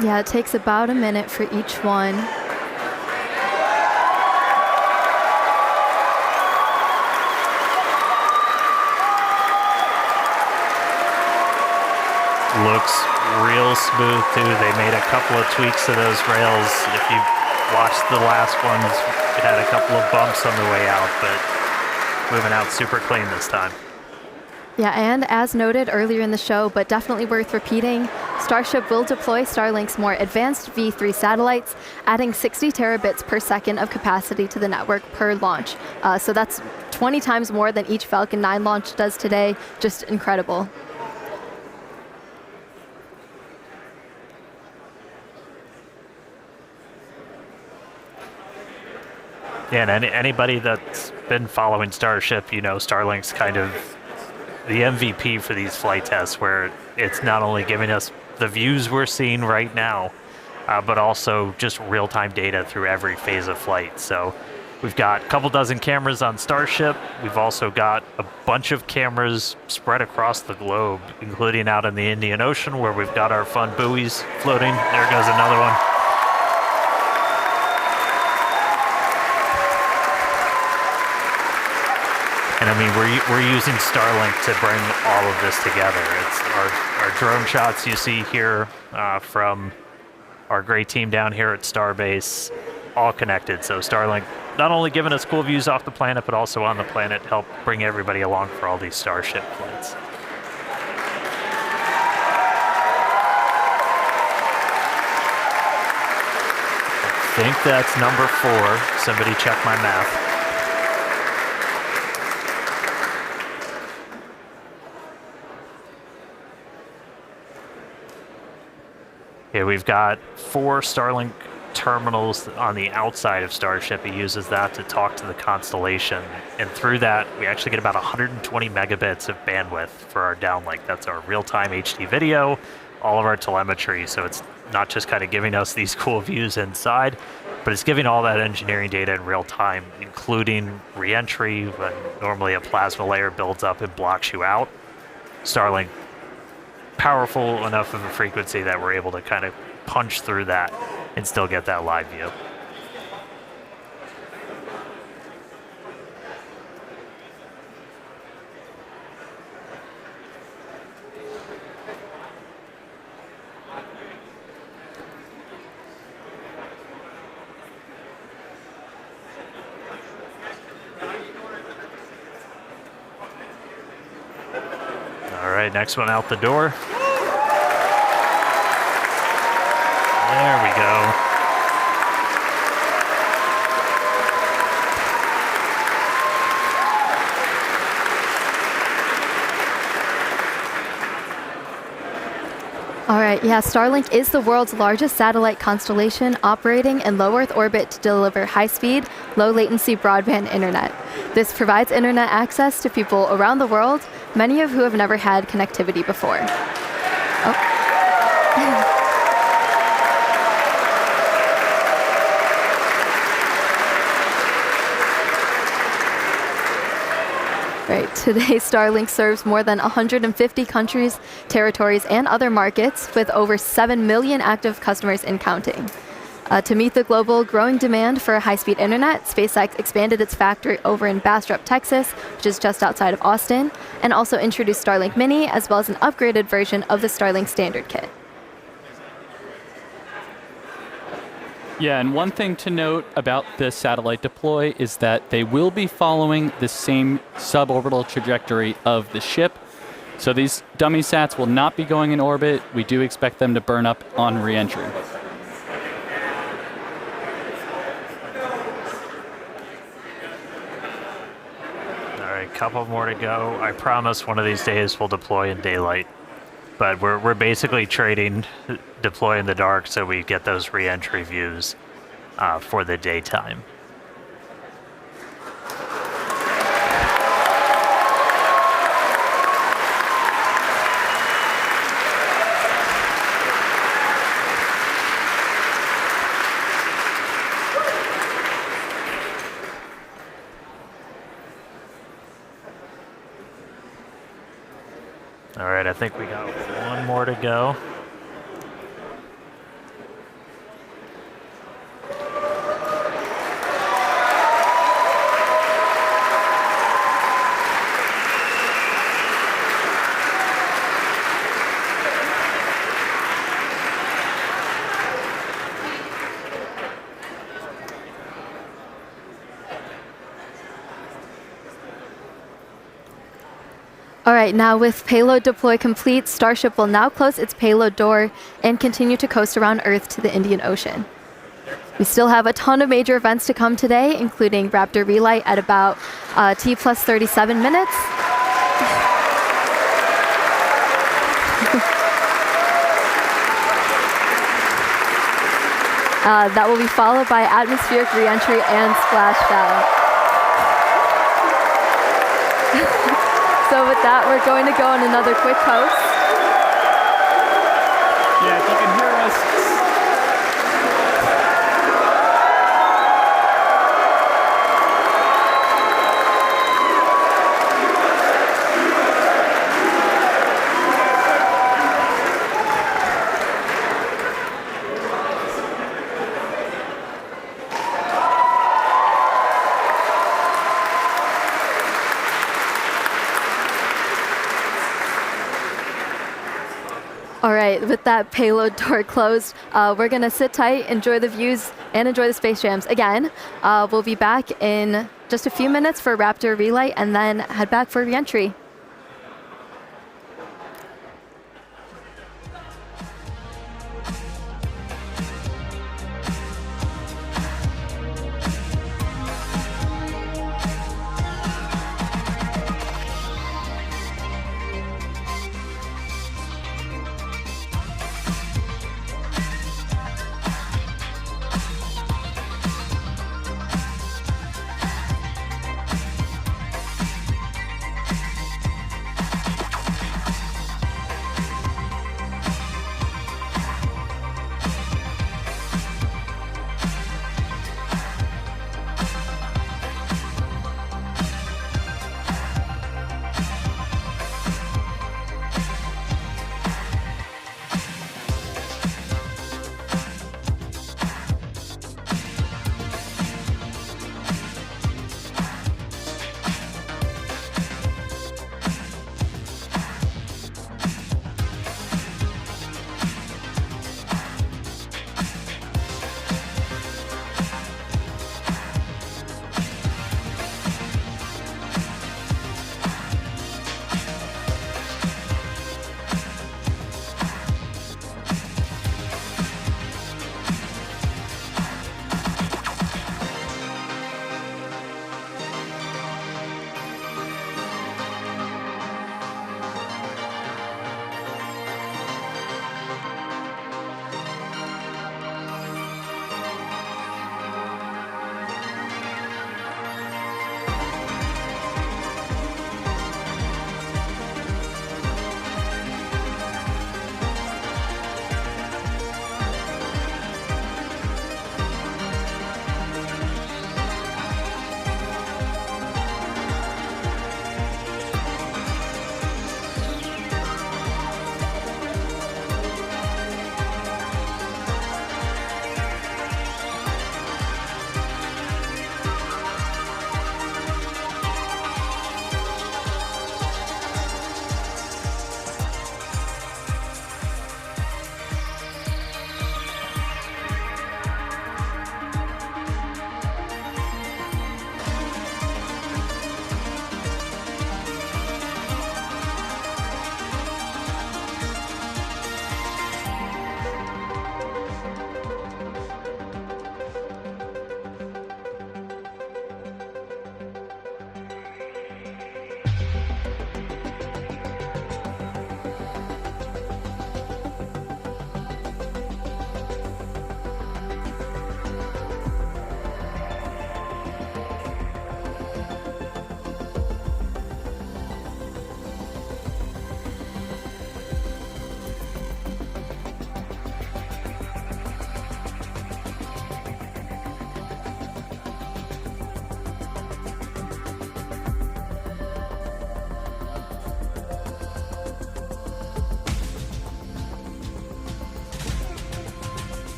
Yeah, it takes about a minute for each one. Looks real smooth too. They made a couple of tweaks to those rails. If you watched the last ones, it had a couple of bumps on the way out, but moving out super clean this time. Yeah, and as noted earlier in the show, but definitely worth repeating, Starship will deploy Starlink's more advanced V3 satellites, adding 60 terabits per second of capacity to the network per launch. So that's 20 times more than each Falcon 9 launch does today. Just incredible. Yeah, and anybody that's been following Starship, you know, Starlink's kind of the MVP for these flight tests, where it's not only giving us the views we're seeing right now, but also just real-time data through every phase of flight. So We've got a couple dozen cameras on Starship. We've also got a bunch of cameras spread across the globe, including out in the Indian Ocean where we've got our fun buoys floating. There goes another one. And I mean, we're using Starlink to bring all of this together. It's our drone shots you see here from our great team down here at Starbase, all connected. So Starlink not only giving us cool views off the planet, but also on the planet, help bring everybody along for all these Starship flights. I think that's number 4. Somebody check my math. Yeah, we've got 4 Starlink terminals on the outside of Starship. It uses that to talk to the constellation. And through that, we actually get about 120 megabits of bandwidth for our downlink. That's our real-time HD video, all of our telemetry. So it's not just kind of giving us these cool views inside, but it's giving all that engineering data in real time, including re-entry when normally a plasma layer builds up and blocks you out. Starlink, powerful enough of a frequency that we're able to kind of punch through that and still get that live view. All right, next one out the door. There we go. All right, yeah, Starlink is the world's largest satellite constellation operating in low Earth orbit to deliver high-speed, low-latency broadband internet. This provides internet access to people around the world, many of who have never had connectivity before. Right. Today, Starlink serves more than 150 countries, territories, and other markets with over 7 million active customers and counting. To meet the global growing demand for high-speed internet, SpaceX expanded its factory over in Bastrop, Texas, which is just outside of Austin, and also introduced Starlink Mini, as well as an upgraded version of the Starlink Standard Kit. Yeah, and one thing to note about this satellite deploy is that they will be following the same suborbital trajectory of the ship. So these dummy sats will not be going in orbit. We do expect them to burn up on re-entry. All right, couple more to go. I promise one of these days we'll deploy in daylight. But we're basically trading deploy in the dark so we get those re-entry views for the daytime. All right, I think we got one more to go. All right, now with payload deploy complete, Starship will now close its payload door and continue to coast around Earth to the Indian Ocean. We still have a ton of major events to come today, including Raptor Relight at about T plus 37 minutes. That will be followed by atmospheric reentry and splashdown. So with that, we're going to go on another quick coast. Yeah, if you can hear us. All right, with that payload door closed, we're going to sit tight, enjoy the views, and enjoy the space jams. Again, we'll be back in just a few minutes for Raptor relight, and then head back for reentry.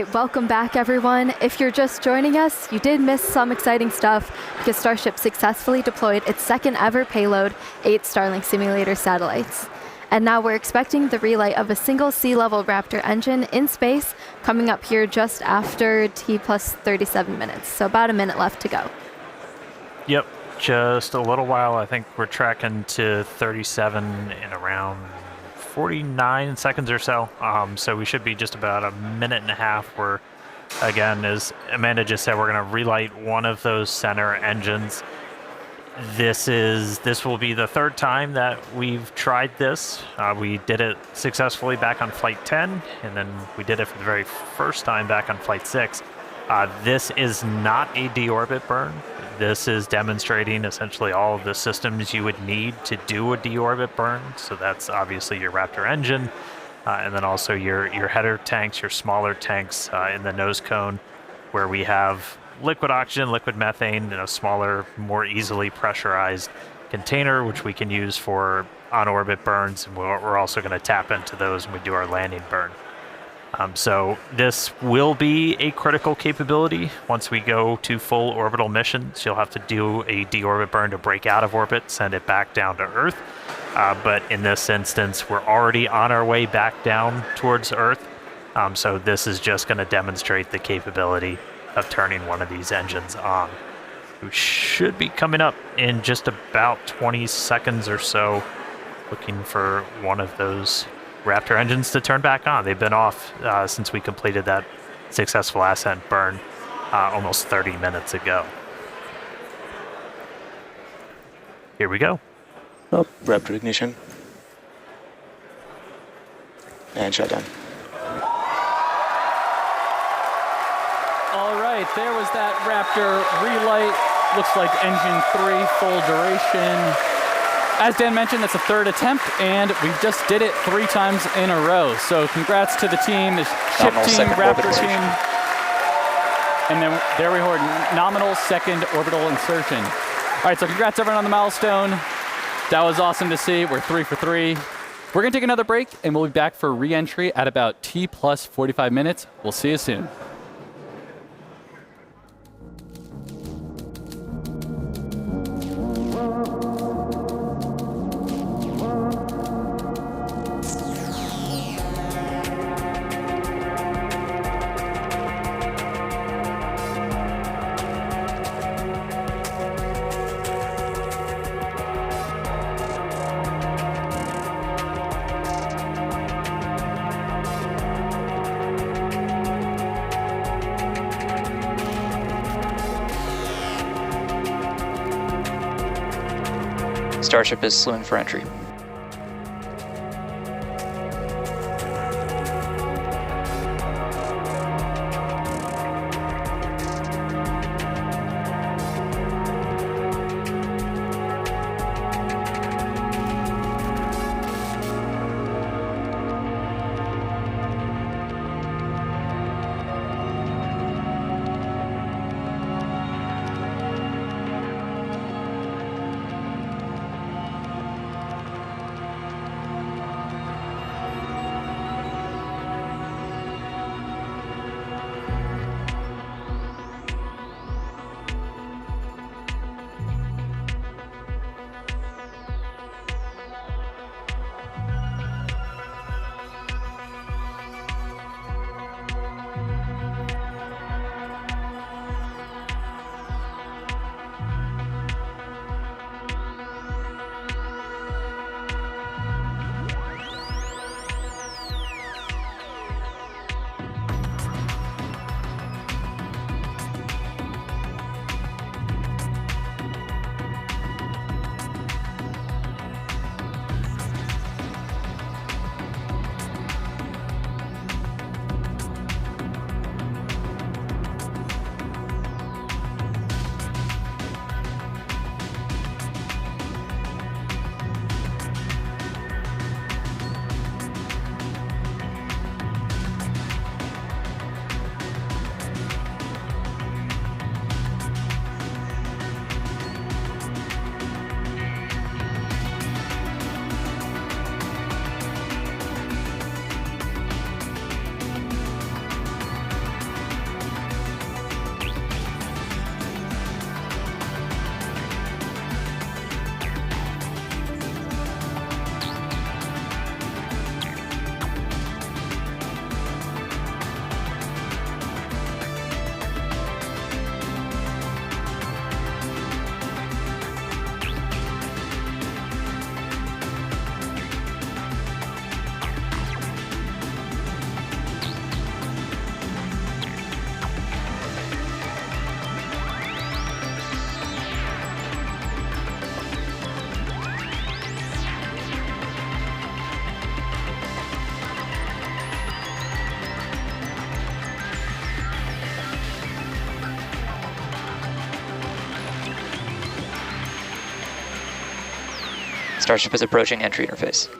right, welcome back, everyone. If you're just joining us, you did miss some exciting stuff because Starship successfully deployed its second ever payload, 8 Starlink simulator satellites. And now we're expecting the relight of a single sea-level Raptor engine in space coming up here just after T plus 37 minutes. So about a minute left to go. Yep, just a little while. I think we're tracking to 37 in around 49 seconds or so. So we should be just about a minute and a half where, again, as Amanda just said, we're going to relight one of those center engines. This will be the third time that we've tried this. We did it successfully back on Flight 10, and then we did it for the very first time back on Flight 6. This is not a deorbit burn. This is demonstrating essentially all of the systems you would need to do a deorbit burn. So that's obviously your Raptor engine, and then also your header tanks, your smaller tanks in the nose cone, where we have liquid oxygen, liquid methane in a smaller, more easily pressurized container, which we can use for on-orbit burns. And we're also going to tap into those when we do our landing burn. So this will be a critical capability. Once we go to full orbital missions, you'll have to do a deorbit burn to break out of orbit, send it back down to Earth. But in this instance, we're already on our way back down towards Earth. So this is just going to demonstrate the capability of turning one of these engines on. We should be coming up in just about 20 seconds or so, looking for one of those Raptor engines to turn back on. They've been off since we completed that successful ascent burn almost 30 minutes ago. Here we go. Oh, Raptor ignition. And shutdown. All right, there was that Raptor relight. Looks like engine 3, full duration. As Dan mentioned, that's a third attempt, and we just did it 3 times in a row. So congrats to the team, the ship team, Raptor team. And then there we heard nominal second orbital insertion. All right, so congrats everyone on the milestone. That was awesome to see. We're 3 for 3. We're gonna take another break, and we'll be back for re-entry at about T plus 45 minutes. We'll see you soon. Starship is slewing for entry. Starship is approaching entry interface.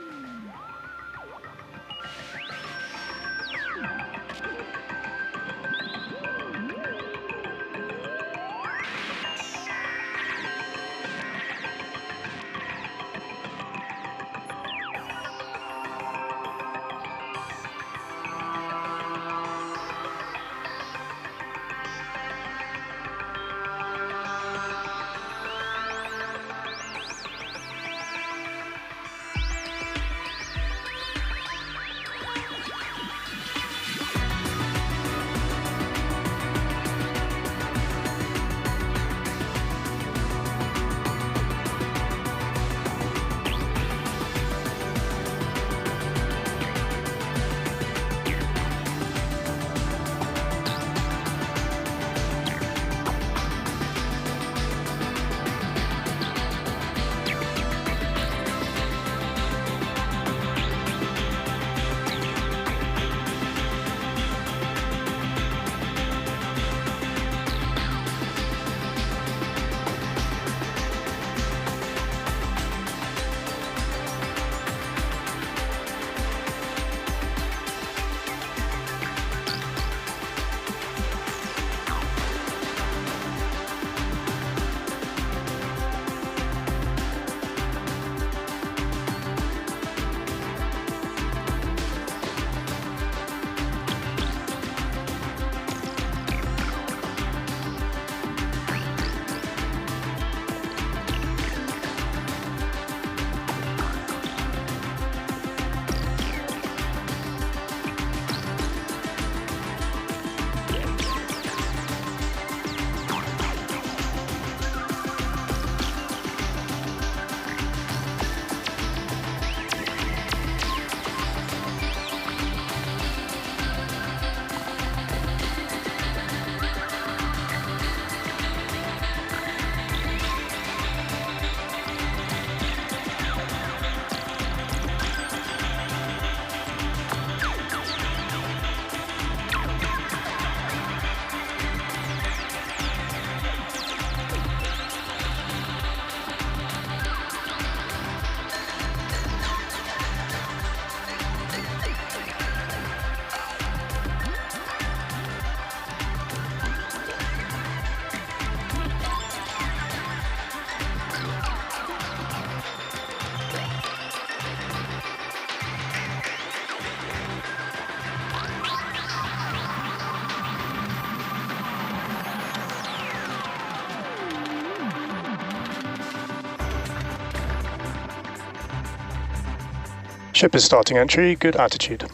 Ship is starting entry, good attitude.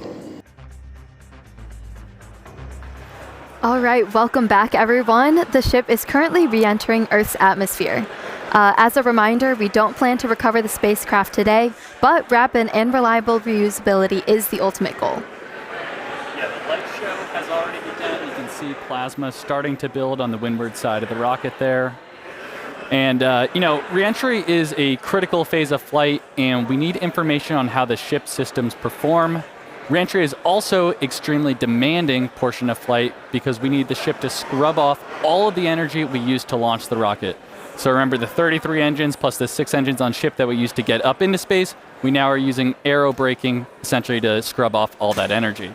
All right, welcome back, everyone. The ship is currently re-entering Earth's atmosphere. As a reminder, we don't plan to recover the spacecraft today, but rapid and reliable reusability is the ultimate goal. Yeah, the light show has already begun. You can see plasma starting to build on the windward side of the rocket there. And, re-entry is a critical phase of flight, and we need information on how the ship systems perform. Re-entry is also extremely demanding portion of flight because we need the ship to scrub off all of the energy we used to launch the rocket. So remember the 33 engines plus the 6 engines on ship that we used to get up into space, we now are using aerobraking essentially to scrub off all that energy.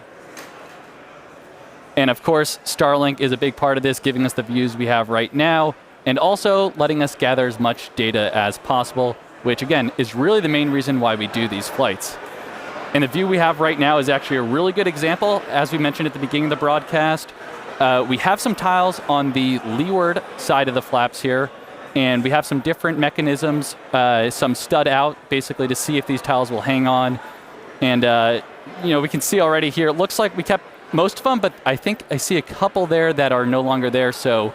And of course, Starlink is a big part of this, giving us the views we have right now, and also letting us gather as much data as possible, which again is really the main reason why we do these flights. And the view we have right now is actually a really good example. As we mentioned at the beginning of the broadcast, we have some tiles on the leeward side of the flaps here, and we have some different mechanisms, some stud out, basically to see if these tiles will hang on. And we can see already here, it looks like we kept most of them, but I think I see a couple there that are no longer there, so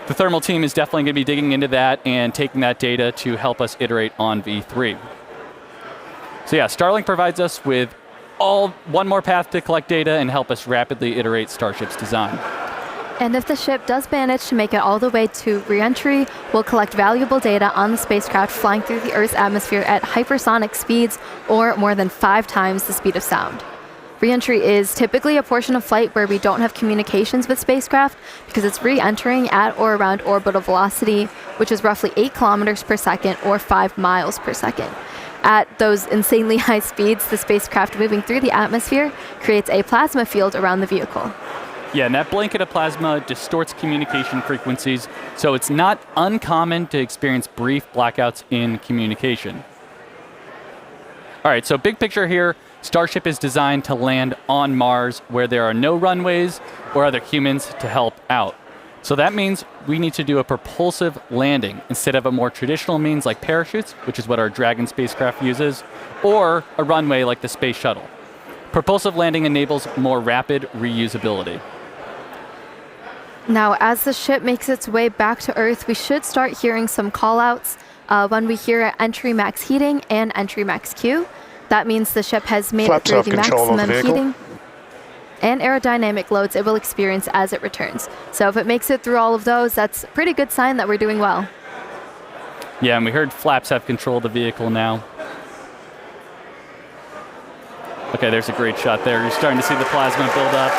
the thermal team is definitely going to be digging into that and taking that data to help us iterate on V3. So yeah, Starlink provides us with one more path to collect data and help us rapidly iterate Starship's design. And if the ship does manage to make it all the way to re-entry, we'll collect valuable data on the spacecraft flying through the Earth's atmosphere at hypersonic speeds, or more than 5 times the speed of sound. Re-entry is typically a portion of flight where we don't have communications with spacecraft because it's re-entering at or around orbital velocity, which is roughly 8 kilometers per second or 5 miles per second. At those insanely high speeds, the spacecraft moving through the atmosphere creates a plasma field around the vehicle. Yeah, and that blanket of plasma distorts communication frequencies, so it's not uncommon to experience brief blackouts in communication. All right, so big picture here, Starship is designed to land on Mars where there are no runways or other humans to help out. So that means we need to do a propulsive landing instead of a more traditional means like parachutes, which is what our Dragon spacecraft uses, or a runway like the Space Shuttle. Propulsive landing enables more rapid reusability. Now, as the ship makes its way back to Earth, we should start hearing some callouts when we hear entry max heating and entry max Q. That means the ship has made it through the maximum heating and aerodynamic loads it will experience as it returns. So if it makes it through all of those, that's a pretty good sign that we're doing well. Yeah, and we heard flaps have control of the vehicle now. Okay, there's a great shot there. You're starting to see the plasma build up.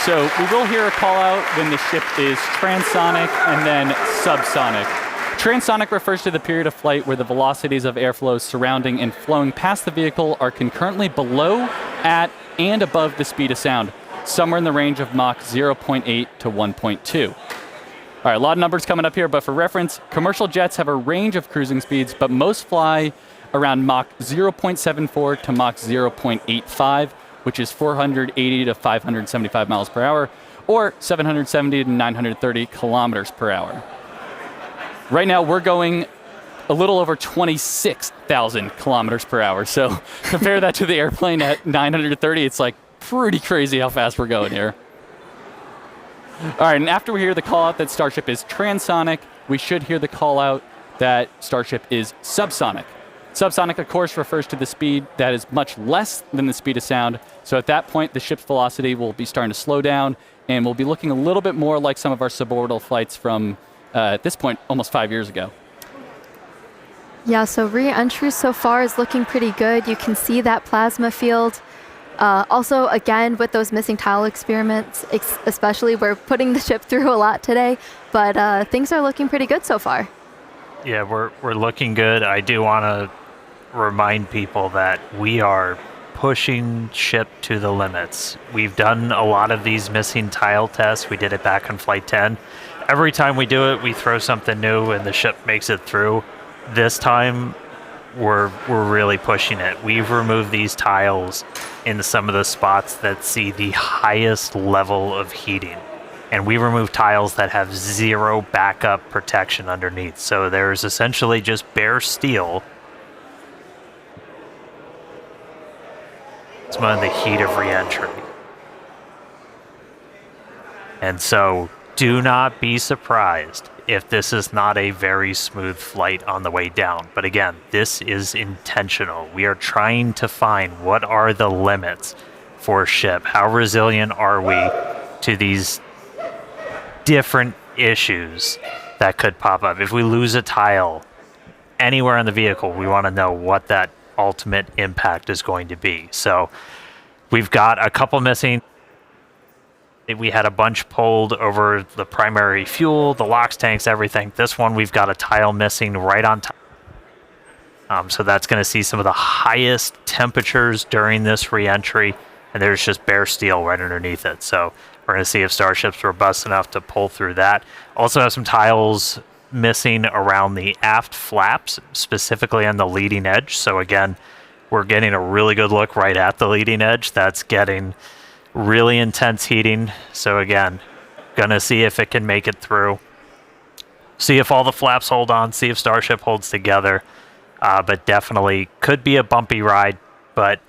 So we will hear a call out when the ship is transonic and then subsonic. Transonic refers to the period of flight where the velocities of airflow surrounding and flowing past the vehicle are concurrently below, at, and above the speed of sound, somewhere in the range of Mach 0.8 to 1.2. All right, a lot of numbers coming up here, but for reference, commercial jets have a range of cruising speeds, but most fly around Mach 0.74 to Mach 0.85, which is 480 to 575 miles per hour, or 770 to 930 kilometers per hour. Right now, we're going a little over 26,000 kilometers per hour. So compare that to the airplane at 930. It's like pretty crazy how fast we're going here. All right, and after we hear the call out that Starship is transonic, we should hear the call out that Starship is subsonic. Subsonic, of course, refers to the speed that is much less than the speed of sound. So at that point, the ship's velocity will be starting to slow down, and we'll be looking a little bit more like some of our suborbital flights from, at this point, almost 5 years ago. Yeah, so re-entry so far is looking pretty good. You can see that plasma field. Also, again, with those missing tile experiments, especially, we're putting the ship through a lot today, but things are looking pretty good so far. Yeah, we're looking good. I do want to remind people that we are pushing ship to the limits. We've done a lot of these missing tile tests. We did it back on Flight 10. Every time we do it, we throw something new and the ship makes it through. This time, we're really pushing it. We've removed these tiles in some of the spots that see the highest level of heating. And we remove tiles that have zero backup protection underneath. So there's essentially just bare steel. It's one of the heat of re-entry. And so do not be surprised if this is not a very smooth flight on the way down. But again, this is intentional. We are trying to find what are the limits for ship. How resilient are we to these different issues that could pop up? If we lose a tile anywhere in the vehicle, we want to know what that ultimate impact is going to be. So we've got a couple missing. We had a bunch pulled over the primary fuel, the LOX tanks, everything. This one, we've got a tile missing right on top. So that's going to see some of the highest temperatures during this re-entry, and there's just bare steel right underneath it. So we're going to see if Starship's robust enough to pull through that. Also have some tiles missing around the aft flaps, specifically on the leading edge. So again, we're getting a really good look right at the leading edge. That's getting really intense heating. So again, gonna see if it can make it through. See if all the flaps hold on, see if Starship holds together. But definitely could be a bumpy ride, but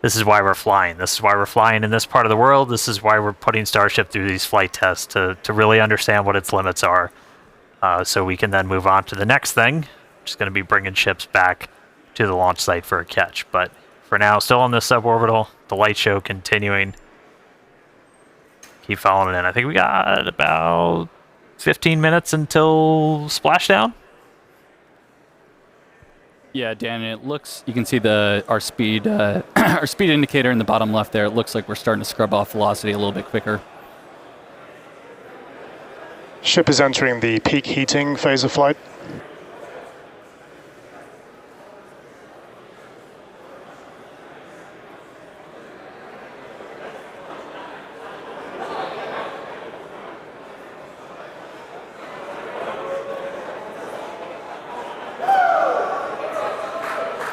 this is why we're flying. This is why we're flying in this part of the world. This is why we're putting Starship through these flight tests to really understand what its limits are. So we can then move on to the next thing, which is going to be bringing ships back to the launch site for a catch. But for now, still on this suborbital, the light show continuing. Keep following in. I think we got about 15 minutes until splashdown. Yeah, Dan, it looks, you can see our speed our speed indicator in the bottom left there. It looks like we're starting to scrub off velocity a little bit quicker. Ship is entering the peak heating phase of flight.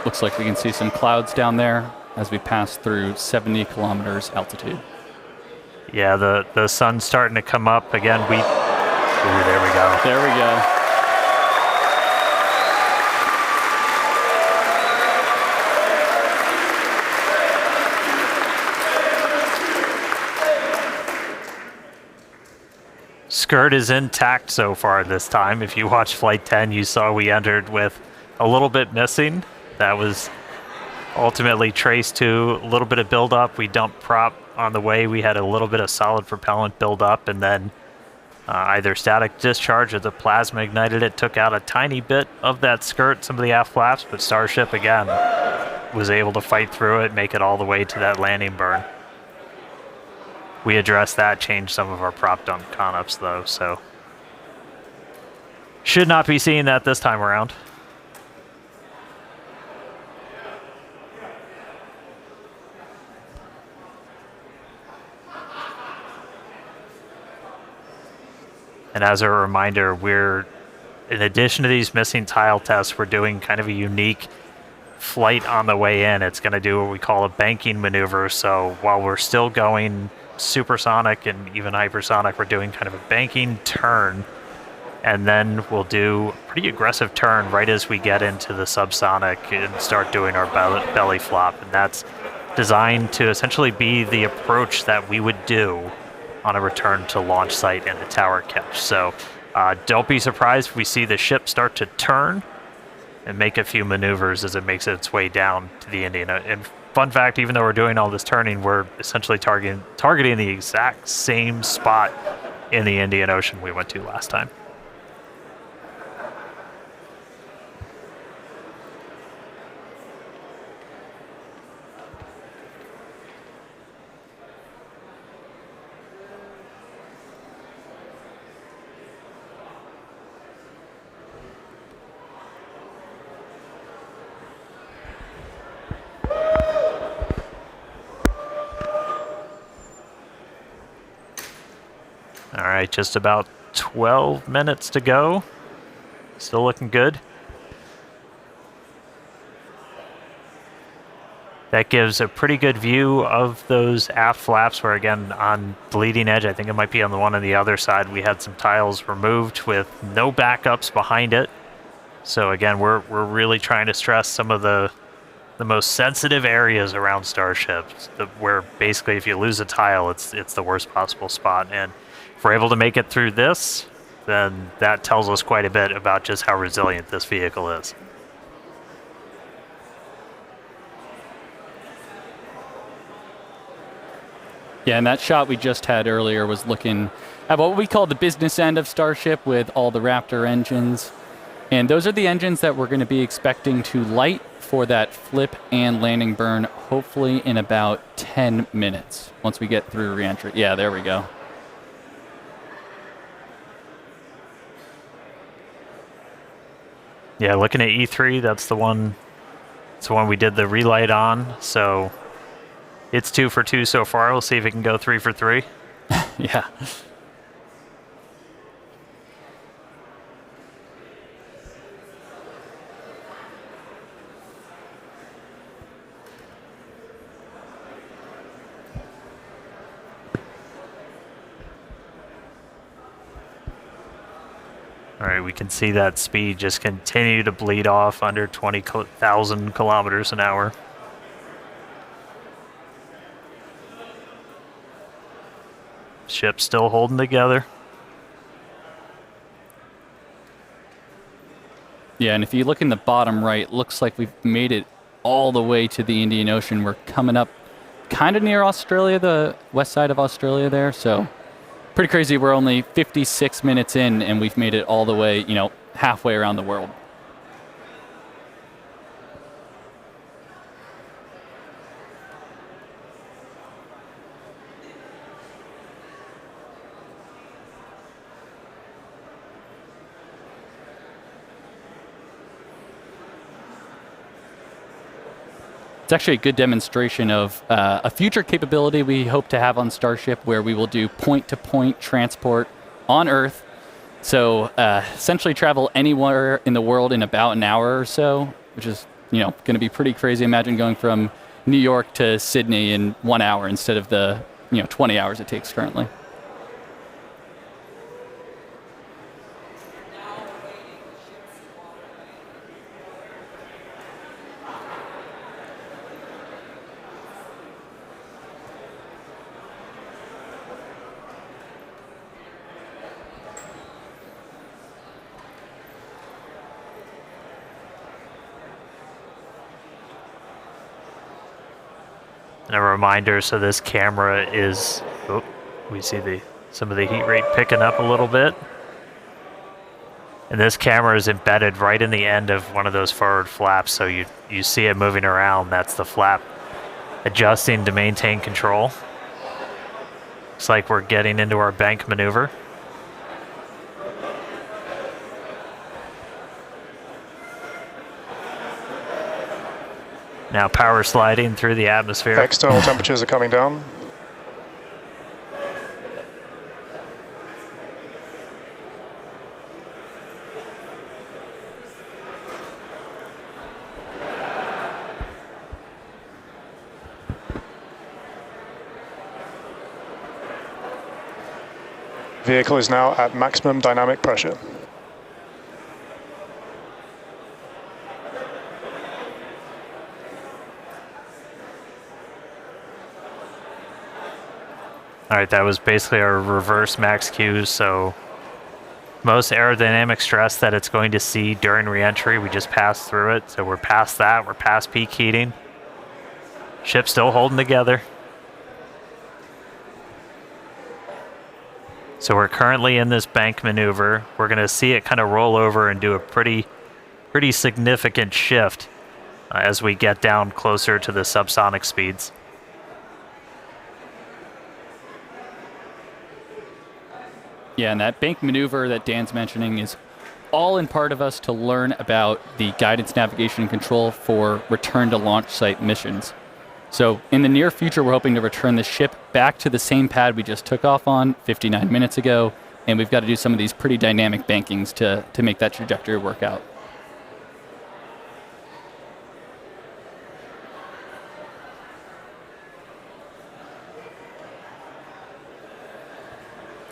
Looks like we can see some clouds down there as we pass through 70 kilometers altitude. Yeah, the sun's starting to come up again. Ooh, there we go. There we go. Skirt is intact so far this time. If you watched Flight 10, you saw we entered with a little bit missing. That was ultimately traced to a little bit of buildup. We dumped prop on the way. We had a little bit of solid propellant buildup, and then either static discharge or the plasma ignited it, took out a tiny bit of that skirt, some of the aft flaps, but Starship, again, was able to fight through it, make it all the way to that landing burn. We addressed that, changed some of our prop dump con-ups, though, so should not be seeing that this time around. And as a reminder, in addition to these missing tile tests, we're doing kind of a unique flight on the way in. It's going to do what we call a banking maneuver. So while we're still going supersonic and even hypersonic, we're doing kind of a banking turn. And then we'll do a pretty aggressive turn right as we get into the subsonic and start doing our belly flop. And that's designed to essentially be the approach that we would do on a return to launch site and a tower catch. So don't be surprised if we see the ship start to turn and make a few maneuvers as it makes its way down to the Indian. And fun fact, even though we're doing all this turning, we're essentially targeting the exact same spot in the Indian Ocean we went to last time. All right, just about 12 minutes to go. Still looking good. That gives a pretty good view of those aft flaps where, again, on the leading edge, I think it might be on the one on the other side, we had some tiles removed with no backups behind it. So again, we're really trying to stress some of the most sensitive areas around Starship, where basically if you lose a tile, it's the worst possible spot. And if we're able to make it through this, then that tells us quite a bit about just how resilient this vehicle is. Yeah, and that shot we just had earlier was looking at what we call the business end of Starship with all the Raptor engines. And those are the engines that we're going to be expecting to light for that flip and landing burn, hopefully in about 10 minutes once we get through reentry. Yeah, there we go. Yeah, looking at E3, that's the one we did the relight on. So it's 2 for 2 so far. We'll see if it can go 3 for 3. Yeah. All right, we can see that speed just continue to bleed off under 20,000 kilometers an hour. Ship still holding together. Yeah, and if you look in the bottom right, looks like we've made it all the way to the Indian Ocean. We're coming up kind of near Australia, the west side of Australia there, so pretty crazy. We're only 56 minutes in, and we've made it all the way, halfway around the world. It's actually a good demonstration of a future capability we hope to have on Starship, where we will do point-to-point transport on Earth. So essentially travel anywhere in the world in about an hour or so, which is going to be pretty crazy. Imagine going from New York to Sydney in 1 hour instead of the 20 hours it takes currently. And a reminder, so this camera is, we see some of the heat rate picking up a little bit. And this camera is embedded right in the end of one of those forward flaps, so you see it moving around. That's the flap adjusting to maintain control. Looks like we're getting into our bank maneuver. Now power sliding through the atmosphere. External temperatures are coming down. Vehicle is now at maximum dynamic pressure. All right, that was basically our reverse max Q, so most aerodynamic stress that it's going to see during reentry, we just passed through it. So we're past that, we're past peak heating. Ship's still holding together. So we're currently in this bank maneuver. We're gonna see it kind of roll over and do a pretty significant shift as we get down closer to the subsonic speeds. Yeah, and that bank maneuver that Dan's mentioning is all in part of us to learn about the guidance, navigation, and control for return to launch site missions. So in the near future, we're hoping to return the ship back to the same pad we just took off on 59 minutes ago, and we've got to do some of these pretty dynamic bankings to make that trajectory work out.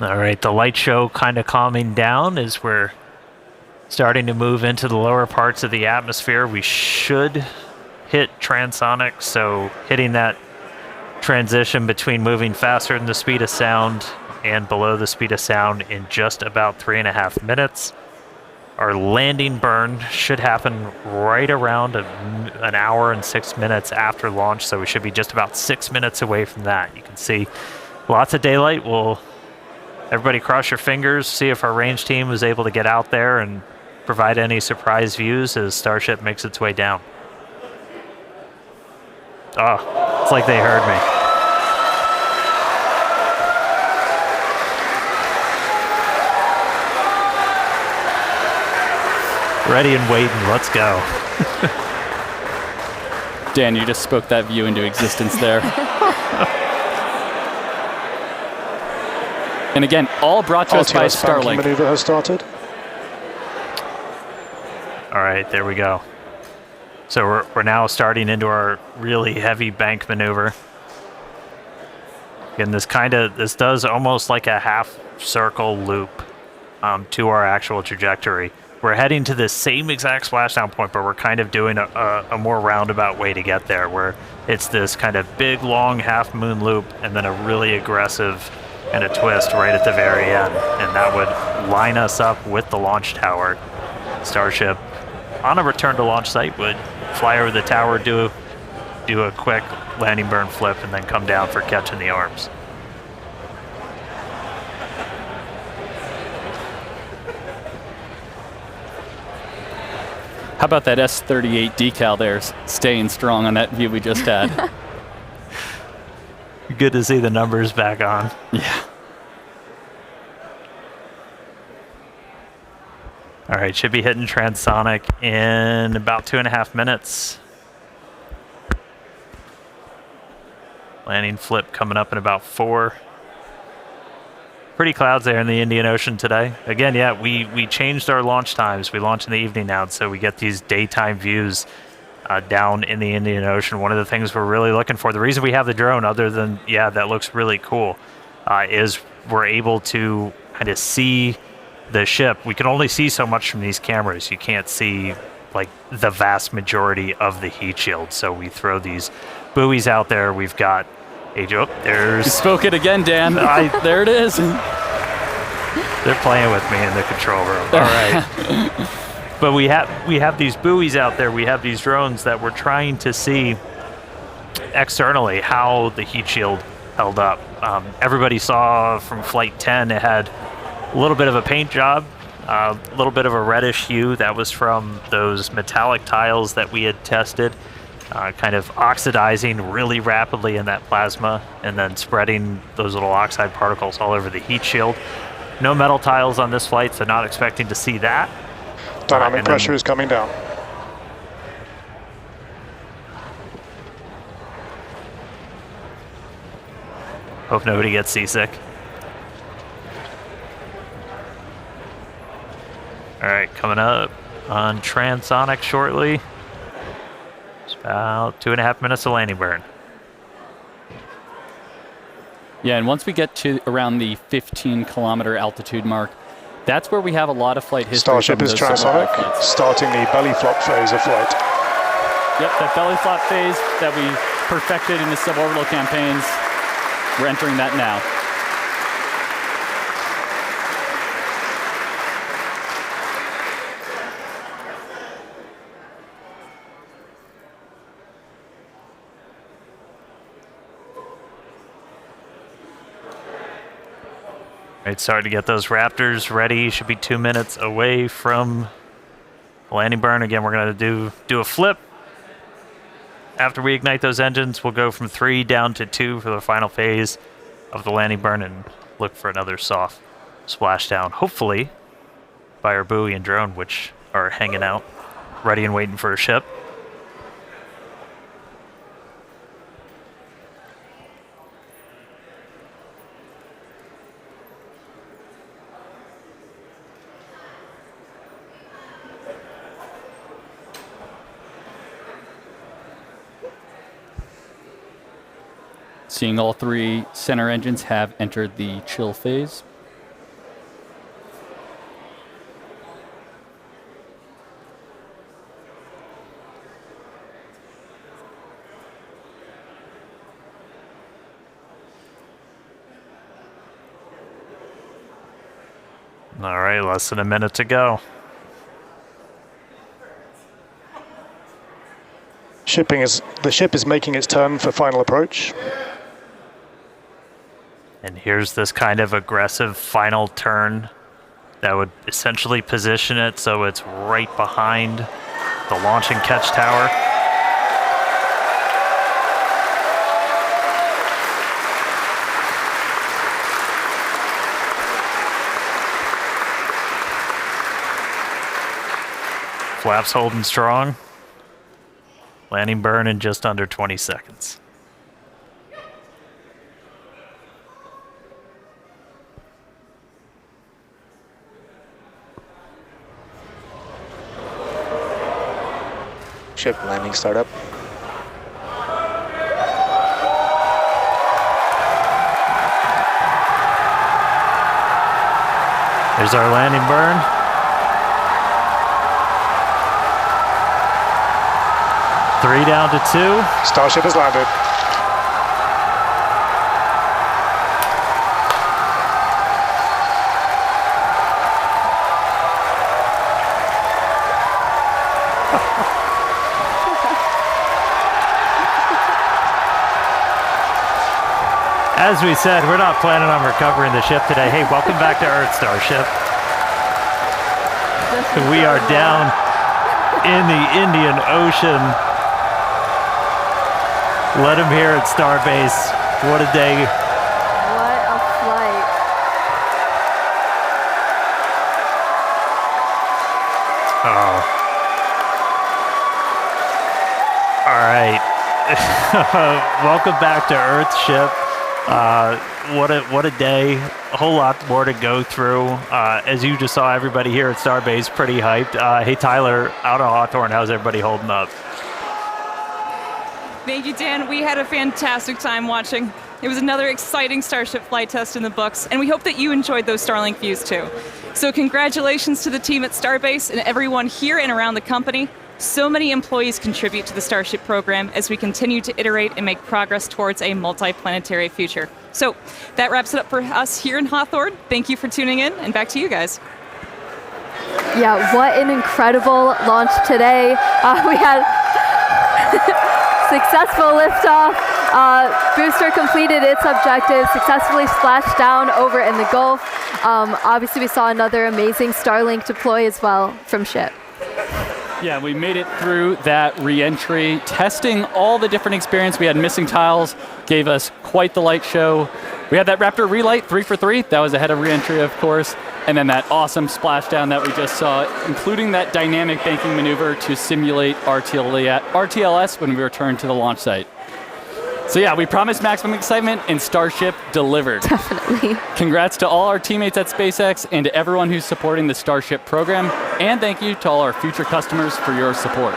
All right, the light show kind of calming down as we're starting to move into the lower parts of the atmosphere. We should hit transonic, so hitting that transition between moving faster than the speed of sound and below the speed of sound in just about 3.5 minutes. Our landing burn should happen right around an hour and 6 minutes after launch, so we should be just about 6 minutes away from that. You can see lots of daylight. Everybody cross your fingers, see if our range team was able to get out there and provide any surprise views as Starship makes its way down. Oh, it's like they heard me. Ready and waiting, let's go. Dan, you just spoke that view into existence there. And again, all brought to us by Starlink. Maneuver has started. All right, there we go. So we're now starting into our really heavy bank maneuver. Again, this does almost like a half circle loop to our actual trajectory. We're heading to the same exact splashdown point, but we're kind of doing a more roundabout way to get there, where it's this kind of big, long half moon loop and then a really aggressive and a twist right at the very end. And that would line us up with the launch tower. Starship, on a return to launch site, would fly over the tower, do a quick landing burn flip, and then come down for catching the arms. How about that S38 decal there staying strong on that view we just had? Good to see the numbers back on. Yeah. All right, should be hitting transonic in about 2.5 minutes. Landing flip coming up in about 4. Pretty clouds there in the Indian Ocean today. Again, yeah, we changed our launch times. We launch in the evening now, so we get these daytime views down in the Indian Ocean. One of the things we're really looking for, the reason we have the drone, other than, yeah, that looks really cool, is we're able to kind of see the ship. We can only see so much from these cameras. You can't see like the vast majority of the heat shield. So we throw these buoys out there. We've got there's... You spoke it again, Dan. There it is. They're playing with me in the control room. All right. But we have these buoys out there. We have these drones that we're trying to see externally how the heat shield held up. Everybody saw from Flight 10 it had a little bit of a paint job, a little bit of a reddish hue. That was from those metallic tiles that we had tested. Kind of oxidizing really rapidly in that plasma and then spreading those little oxide particles all over the heat shield. No metal tiles on this flight, so not expecting to see that. Dynamic pressure is coming down. Hope nobody gets seasick. All right, coming up on transonic shortly. About 2.5 minutes of landing burn. Yeah, and once we get to around the 15-kilometer altitude mark, that's where we have a lot of flight history. Starship is transonic, starting the belly flop phase of flight. Yep, that belly flop phase that we perfected in the suborbital campaigns, we're entering that now. Right, starting to get those Raptors ready. Should be 2 minutes away from landing burn. Again, we're going to do a flip. After we ignite those engines, we'll go from 3 down to 2 for the final phase of the landing burn and look for another soft splashdown, hopefully by our buoy and drone, which are hanging out, ready and waiting for a ship. Seeing all 3 center engines have entered the chill phase. All right, less than a minute to go. The ship is making its turn for final approach. And here's this kind of aggressive final turn that would essentially position it so it's right behind the launch and catch tower. Flaps holding strong. Landing burn in just under 20 seconds. Ship landing startup. There's our landing burn. Three down to 2. Starship has landed. As we said, we're not planning on recovering the ship today. Hey, welcome back to Earth, Starship. We are down in the Indian Ocean. Let him hear at Starbase. What a day. What a flight. Oh. All right. welcome back to Earth ship. What a day. A whole lot more to go through. As you just saw, everybody here at Starbase pretty hyped. Hey, Tyler, out of Hawthorne, how's everybody holding up? Thank you, Dan. We had a fantastic time watching. It was another exciting Starship flight test in the books, and we hope that you enjoyed those Starlink views too. So congratulations to the team at Starbase and everyone here and around the company. So many employees contribute to the Starship program as we continue to iterate and make progress towards a multi-planetary future. So that wraps it up for us here in Hawthorne. Thank you for tuning in, and back to you guys. Yeah, what an incredible launch today. We had successful liftoff. Booster completed its objective, successfully splashed down over in the Gulf. Obviously, we saw another amazing Starlink deploy as well from ship. Yeah, we made it through that re-entry, testing all the different experience. We had missing tiles, gave us quite the light show. We had that Raptor relight, 3 for 3. That was ahead of re-entry, of course. And then that awesome splashdown that we just saw, including that dynamic banking maneuver to simulate RTLS when we returned to the launch site. So yeah, we promised maximum excitement, and Starship delivered. Definitely. Congrats to all our teammates at SpaceX and to everyone who's supporting the Starship program. And thank you to all our future customers for your support.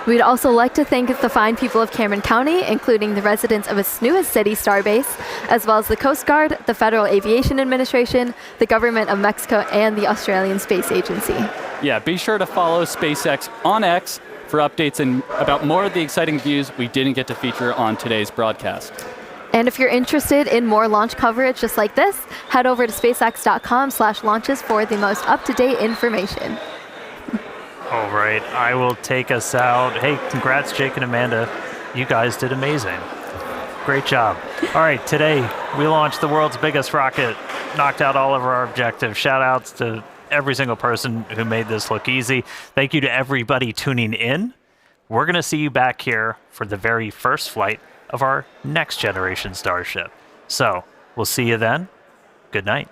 We'd also like to thank the fine people of Cameron County, including the residents of its newest city, Starbase, as well as the Coast Guard, the Federal Aviation Administration, the Government of Mexico, and the Australian Space Agency. Yeah, be sure to follow SpaceX on X for updates and about more of the exciting views we didn't get to feature on today's broadcast. And if you're interested in more launch coverage just like this, head over to spacex.com/launches for the most up-to-date information. All right, I will take us out. Hey, congrats, Jake and Amanda. You guys did amazing. Great job. All right, today we launched the world's biggest rocket, knocked out all of our objectives. Shout outs to every single person who made this look easy. Thank you to everybody tuning in. We're going to see you back here for the very first flight of our next generation Starship. So we'll see you then. Good night.